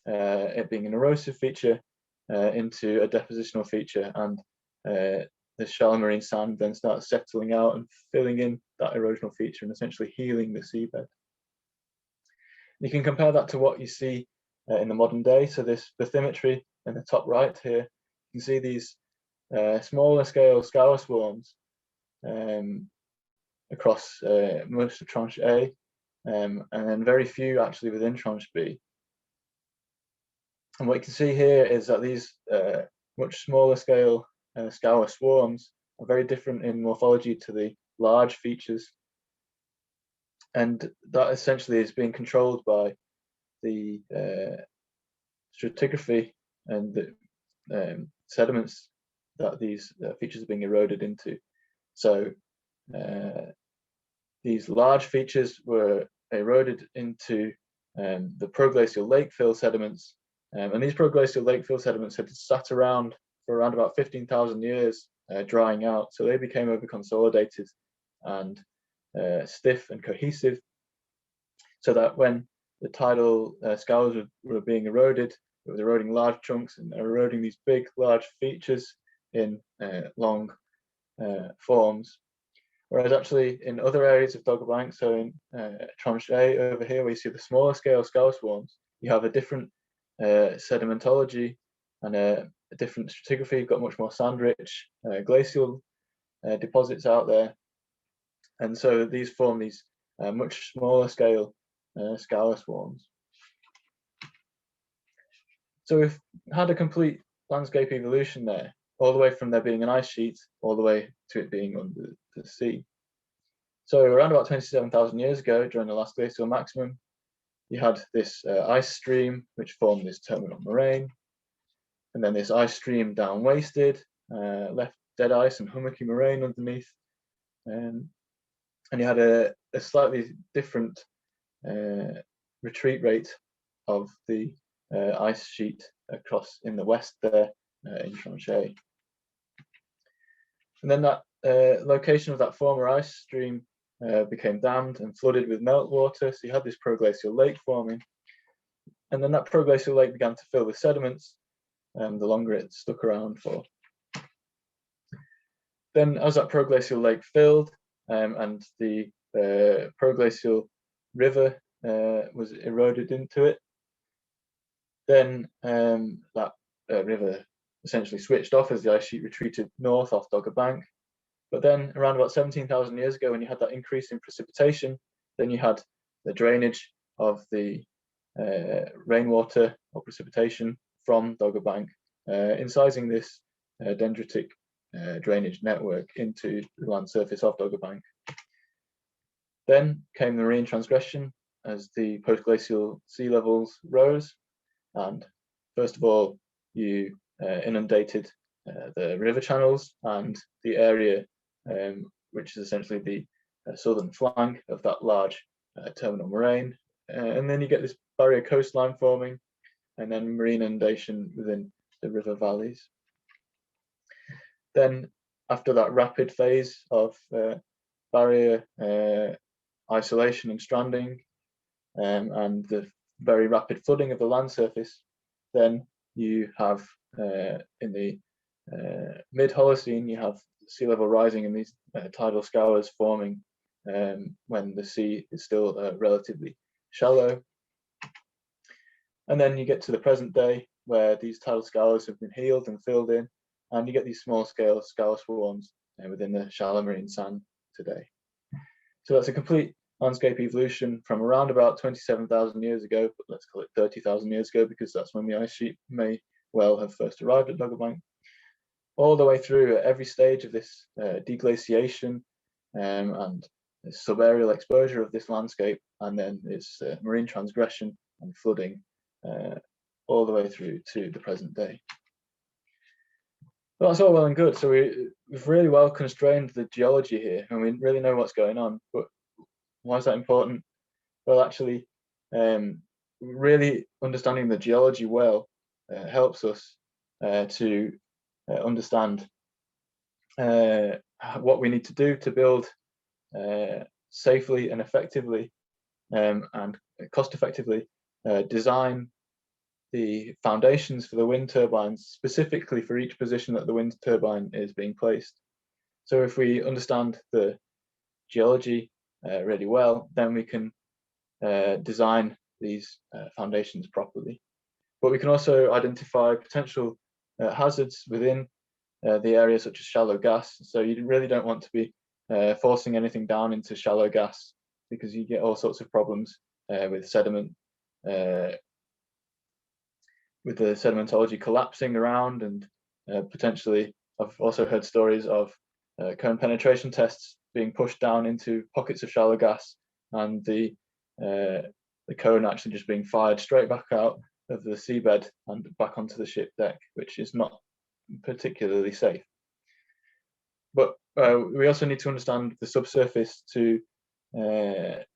it being an erosive feature into a depositional feature, and the shallow marine sand then starts settling out and filling in that erosional feature and essentially healing the seabed. You can compare that to what you see in the modern day. So this bathymetry in the top right here, you can see these smaller scale scour swarms across most of Tranche A, and then very few actually within Tranche B. And what you can see here is that these much smaller scale scour swarms are very different in morphology to the large features, and that essentially is being controlled by the stratigraphy and the sediments that these features are being eroded into. So these large features were eroded into the proglacial lake fill sediments, and these proglacial lake fill sediments had sat around for around about 15,000 years drying out, so they became over consolidated and stiff and cohesive, so that when the tidal scours were being eroded, it was eroding large chunks and eroding these big large features in long forms. Whereas actually in other areas of Dogger Bank, so in Tranche A over here, where you see the smaller scale scour swarms, you have a different sedimentology and a different stratigraphy. You've got much more sand-rich glacial deposits out there, and so these form these much smaller scale scour swarms. So we've had a complete landscape evolution there, all the way from there being an ice sheet all the way to it being under the sea. So around about 27,000 years ago, during the last glacial maximum, you had this ice stream which formed this terminal moraine, and then this ice stream down-wasted, left dead ice and hummocky moraine underneath, and you had a slightly different retreat rate of the ice sheet across in the west there in Tranche A. And then that location of that former ice stream became dammed and flooded with meltwater, so you had this proglacial lake forming, and then that proglacial lake began to fill with sediments the longer it stuck around for. Then as that proglacial lake filled and the proglacial river was eroded into it, then that river essentially switched off as the ice sheet retreated north off Dogger Bank. But then around about 17,000 years ago, when you had that increase in precipitation, then you had the drainage of the rainwater or precipitation from Dogger Bank, incising this dendritic drainage network into the land surface of Dogger Bank. Then came the marine transgression as the post-glacial sea levels rose, and first of all you inundated the river channels and the area which is essentially the southern flank of that large terminal moraine, and then you get this barrier coastline forming, and then marine inundation within the river valleys. Then after that rapid phase of barrier isolation and stranding and the very rapid flooding of the land surface, then you have in the mid-Holocene, you have sea level rising and these tidal scours forming when the sea is still relatively shallow. And then you get to the present day, where these tidal scours have been healed and filled in, and you get these small-scale scour swarms within the shallow marine sand today. So that's a complete landscape evolution from around about 27,000 years ago, but let's call it 30,000 years ago, because that's when the ice sheet may well have first arrived at Doggerland, all the way through at every stage of this deglaciation and subaerial exposure of this landscape, and then its marine transgression and flooding all the way through to the present day. Well, that's all well and good. So we've really well constrained the geology here, and we really know what's going on. But why is that important? Well, actually, really understanding the geology well helps us to understand what we need to do to build safely and effectively and cost effectively design the foundations for the wind turbines, specifically for each position that the wind turbine is being placed. So if we understand the geology really well, then we can design these foundations properly. But we can also identify potential hazards within the area, such as shallow gas. So you really don't want to be forcing anything down into shallow gas, because you get all sorts of problems with sediment, with the sedimentology collapsing around, and potentially I've also heard stories of cone penetration tests being pushed down into pockets of shallow gas, and the cone actually just being fired straight back out of the seabed and back onto the ship deck, which is not particularly safe. But we also need to understand the subsurface to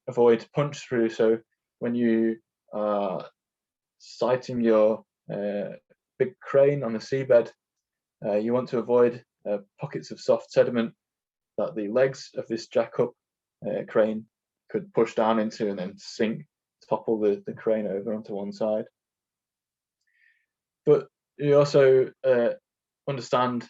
avoid punch through. So when you are sighting your big crane on the seabed, you want to avoid pockets of soft sediment that the legs of this jack-up crane could push down into and then sink, topple the crane over onto one side. But you also understand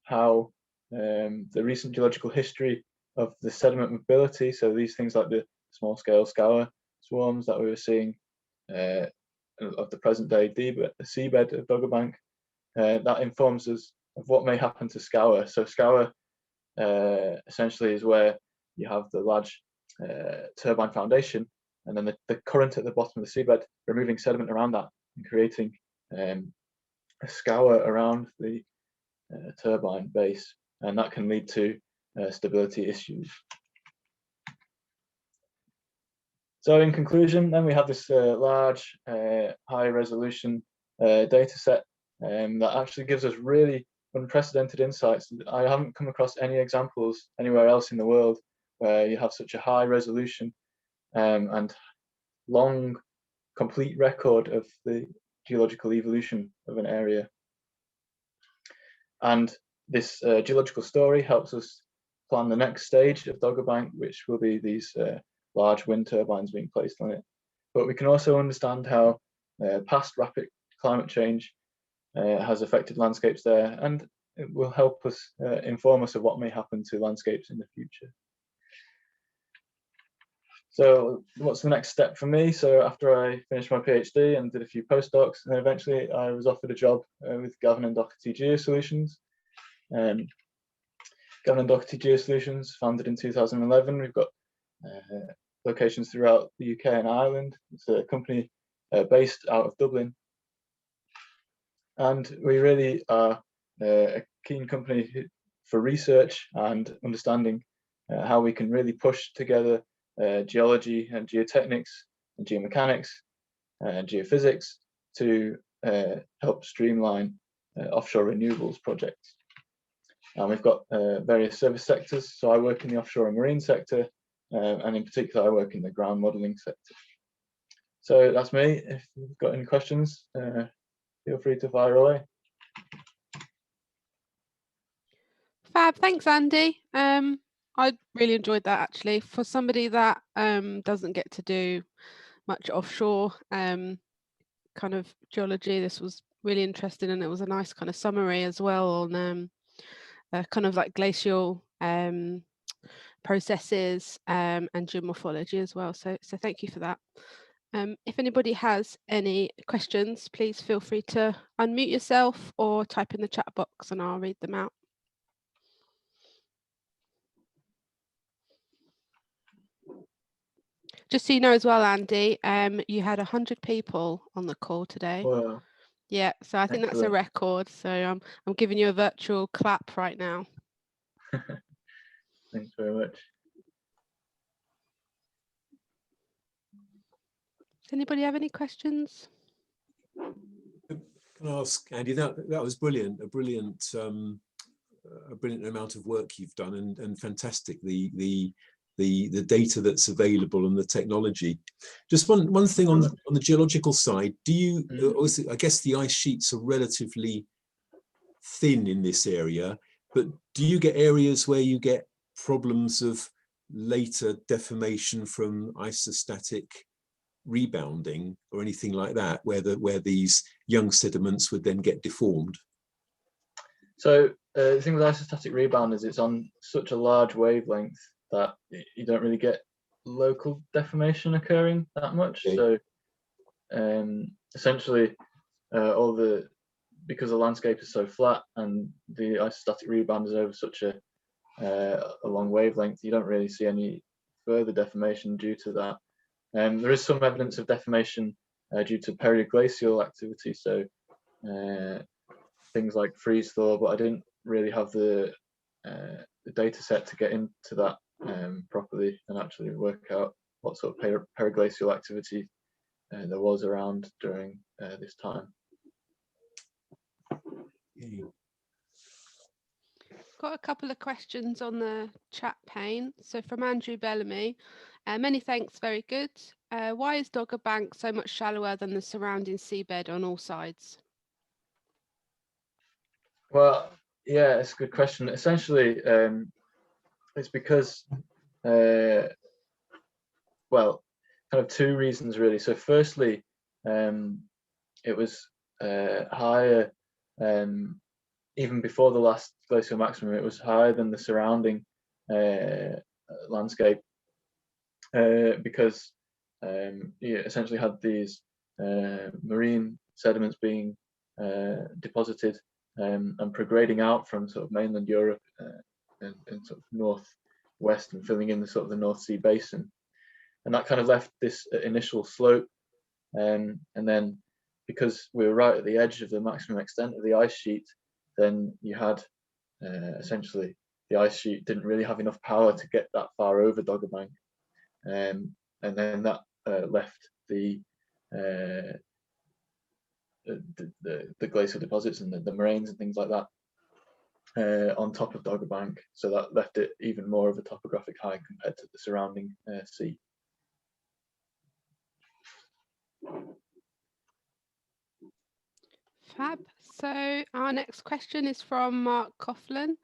how the recent geological history of the sediment mobility, so these things like the small-scale scour swarms that we were seeing of the present day seabed of Doggerbank, that informs us of what may happen to scour. So scour essentially is where you have the large turbine foundation, and then the current at the bottom of the seabed removing sediment around that and creating a scour around the turbine base, and that can lead to stability issues. So in conclusion, then we have this large, high resolution data set that actually gives us really unprecedented insights. I haven't come across any examples anywhere else in the world where you have such a high resolution and long, complete record of the geological evolution of an area. And this geological story helps us plan the next stage of Doggerbank, which will be these large wind turbines being placed on it. But we can also understand how past rapid climate change has affected landscapes there, and it will help us inform us of what may happen to landscapes in the future. So what's the next step for me? So after I finished my PhD and did a few postdocs, and then eventually I was offered a job with Gavin and Doherty Geosolutions. Gavin and Doherty Geosolutions, founded in 2011. We've got locations throughout the UK and Ireland. It's a company based out of Dublin. And we really are a keen company for research and understanding how we can really push together geology and geotechnics and geomechanics and geophysics to help streamline offshore renewables projects. And we've got various service sectors. So I work in the offshore and marine sector, and in particular, I work in the ground modelling sector. So that's me. If you've got any questions, feel free to fire away. Fab, thanks, Andy. I really enjoyed that, actually. For somebody that doesn't get to do much offshore kind of geology, this was really interesting, and it was a nice kind of summary as well on kind of like glacial processes and geomorphology as well. So thank you for that. If anybody has any questions, please feel free to unmute yourself or type in the chat box and I'll read them out. Just so you know as well, Andy, you had 100 people on the call today. Wow. Yeah, so I think that's a record. So I'm giving you a virtual clap right now. Thanks very much. Does anybody have any questions? Can I ask, Andy, that was brilliant, a brilliant amount of work you've done, and fantastic, the data that's available and the technology. Just one thing on the geological side, do you, I guess the ice sheets are relatively thin in this area, but do you get areas where you get problems of later deformation from isostatic rebounding or anything like that, where these young sediments would then get deformed? So the thing with isostatic rebound is it's on such a large wavelength that you don't really get local deformation occurring that much. Okay. So essentially because the landscape is so flat and the isostatic rebound is over such a long wavelength, you don't really see any further deformation due to that. There is some evidence of deformation due to periglacial activity, so things like freeze thaw, but I didn't really have the data set to get into that properly and actually work out what sort of periglacial activity there was around during this time. Got a couple of questions on the chat pane. So from Andrew Bellamy, many thanks, very good. Why is Dogger Bank so much shallower than the surrounding seabed on all sides? Well, yeah, it's a good question. Essentially, it's because, well, kind of two reasons really. So firstly, it was higher, even before the last glacial maximum, it was higher than the surrounding landscape because you essentially had these marine sediments being deposited and prograding out from sort of mainland Europe and sort of northwest and filling in the sort of the North Sea basin, and that kind of left this initial slope, and then because we were right at the edge of the maximum extent of the ice sheet, then you had essentially the ice sheet didn't really have enough power to get that far over Dogger Bank, and then that left the glacial deposits and the moraines and things like that on top of Dogger Bank, so that left it even more of a topographic high compared to the surrounding sea. Fab. So our next question is from Mark Coughlin.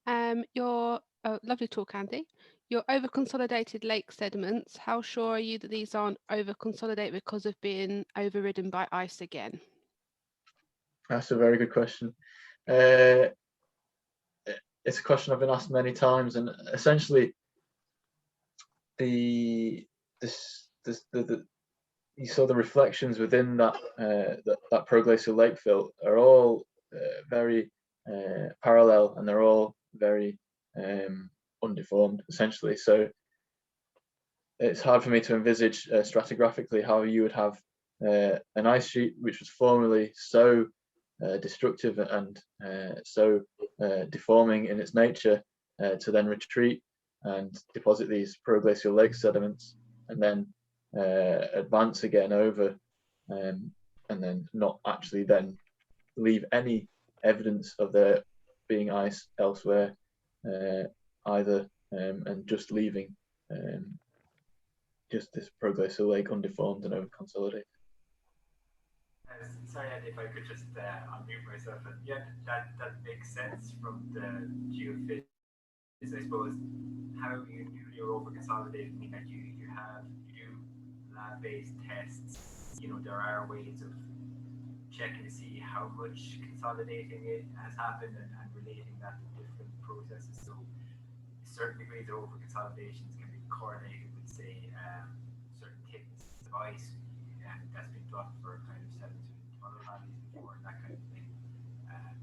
Lovely talk, Andy. Your over-consolidated lake sediments, how sure are you that these aren't over-consolidated because of being overridden by ice again? That's a very good question. It's a question I've been asked many times, and essentially you saw the reflections within that that proglacial lake fill are all very parallel, and they're all very undeformed essentially. So it's hard for me to envisage stratigraphically how you would have an ice sheet which was formerly so destructive and so deforming in its nature to then retreat and deposit these proglacial lake sediments and then advance again over and then not actually then leave any evidence of there being ice elsewhere either, and just leaving just this proglacial lake undeformed and over consolidated. Sorry, Andy, if I could just unmute myself. And yeah, that makes sense from the geophysics, I suppose. How you do your over consolidating, mean that you do lab-based tests. You know, there are ways of checking to see how much consolidating it has happened and relating that to different processes. So certain degrees of over consolidations can be correlated with, say, certain thicknesses of ice. that's been done for kind of sediment to other valleys before, and that kind of thing.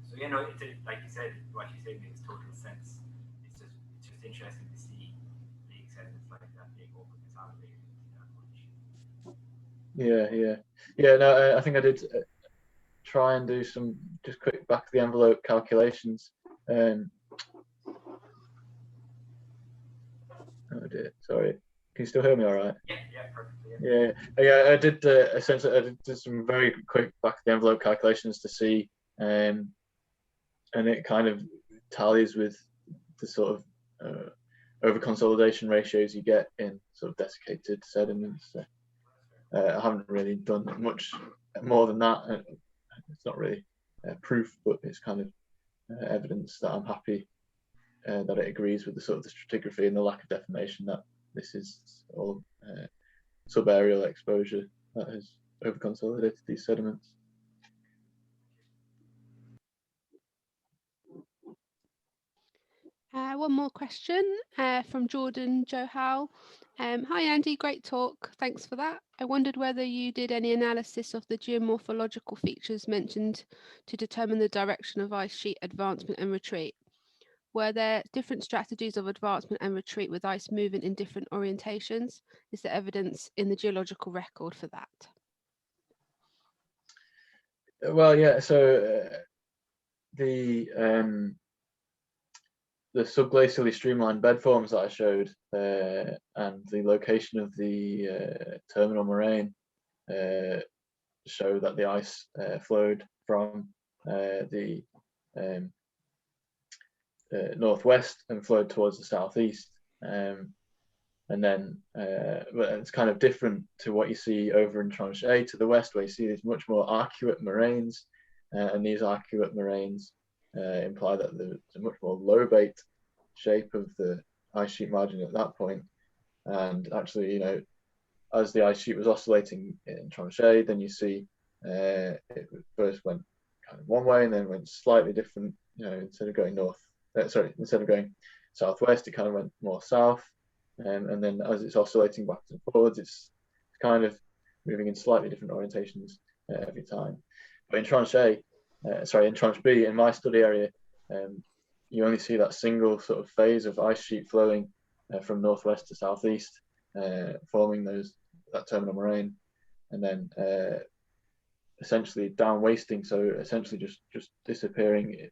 So yeah, no, like you said, what you said makes total sense. It's just interesting to see big sediments like that being over consolidated that much. Yeah. No, I think I did try and do some just quick back of the envelope calculations. Oh dear, sorry. Can you still hear me all right? Yeah, perfectly. Yeah. I did essentially I did some very quick back of the envelope calculations to see, and it kind of tallies with the sort of over consolidation ratios you get in sort of desiccated sediments. I haven't really done much more than that. It's not really proof, but it's kind of evidence that I'm happy that it agrees with the sort of the stratigraphy and the lack of deformation, that this is all subaerial exposure that has over consolidated these sediments. One more question from Jordan Johal. Hi Andy, great talk. Thanks for that. I wondered whether you did any analysis of the geomorphological features mentioned to determine the direction of ice sheet advancement and retreat. Were there different strategies of advancement and retreat with ice moving in different orientations? Is there evidence in the geological record for that? Well, yeah. So the subglacially streamlined bed forms that I showed, and the location of the terminal moraine show that the ice flowed from the northwest and flowed towards the southeast, and then it's kind of different to what you see over in Tranche A to the west, where you see these much more arcuate moraines, and these arcuate moraines imply that there's a much more lobate shape of the ice sheet margin at that point. And actually, you know, as the ice sheet was oscillating in Tranche A, then you see it first went kind of one way and then went slightly different. You know, instead of going instead of going southwest, it kind of went more south, and then as it's oscillating backwards and forwards, it's kind of moving in slightly different orientations every time. But in Tranche A, in Tranche B, in my study area, you only see that single sort of phase of ice sheet flowing from northwest to southeast, forming that terminal moraine, and then essentially down wasting, so essentially just disappearing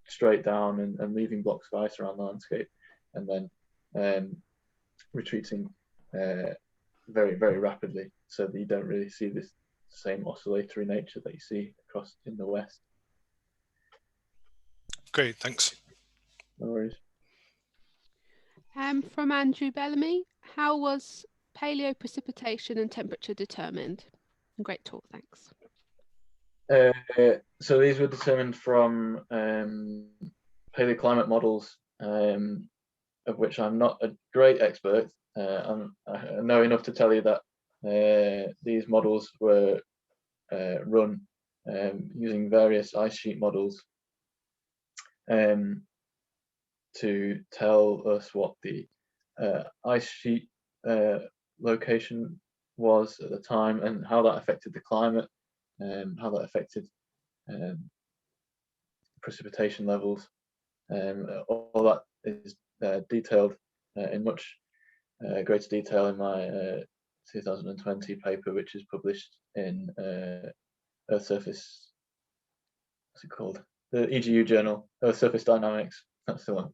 straight down and leaving blocks of ice around the landscape, and then retreating very, very rapidly, so that you don't really see this same oscillatory nature that you see across in the west. Great, thanks. No worries. From Andrew Bellamy, how was paleo precipitation and temperature determined? Great talk, thanks. So these were determined from paleoclimate models, of which I'm not a great expert. I know enough to tell you that these models were run using various ice sheet models to tell us what the ice sheet location was at the time and how that affected the climate, how that affected precipitation levels. All that is detailed in much greater detail in my 2020 paper, which is published in Earth Surface, what's it called? The EGU journal, Earth Surface Dynamics. That's the one.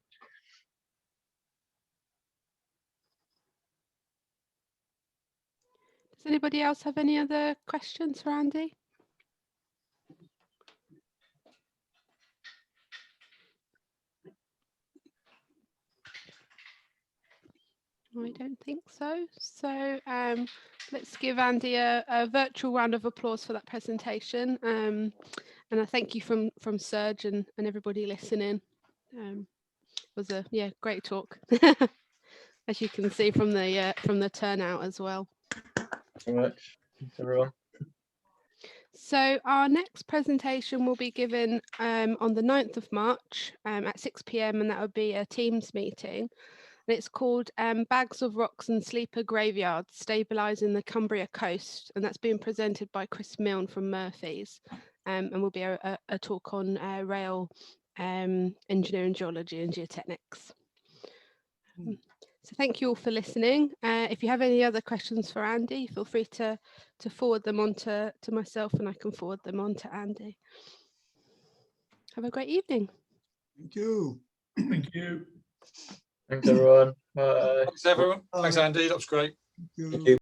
Does anybody else have any other questions for Andy? I don't think so. So let's give Andy a virtual round of applause for that presentation. And I thank you from SERG and everybody listening. It was a great talk, as you can see from the turnout as well. Thanks very much. Thanks everyone. So our next presentation will be given on the 9th of March at 6 p.m. and that would be a Teams meeting. And it's called Bags of Rocks and Sleeper Graveyards Stabilising the Cumbria Coast. And that's being presented by Chris Milne from Murphy's. And will be a talk on rail engineering, geology and geotechnics. So thank you all for listening. If you have any other questions for Andy, feel free to forward them on to myself, and I can forward them on to Andy. Have a great evening. Thank you. Thank you. Thanks, everyone. Bye. Thanks, everyone. Thanks, Andy. That was great. Thank you. Thank you.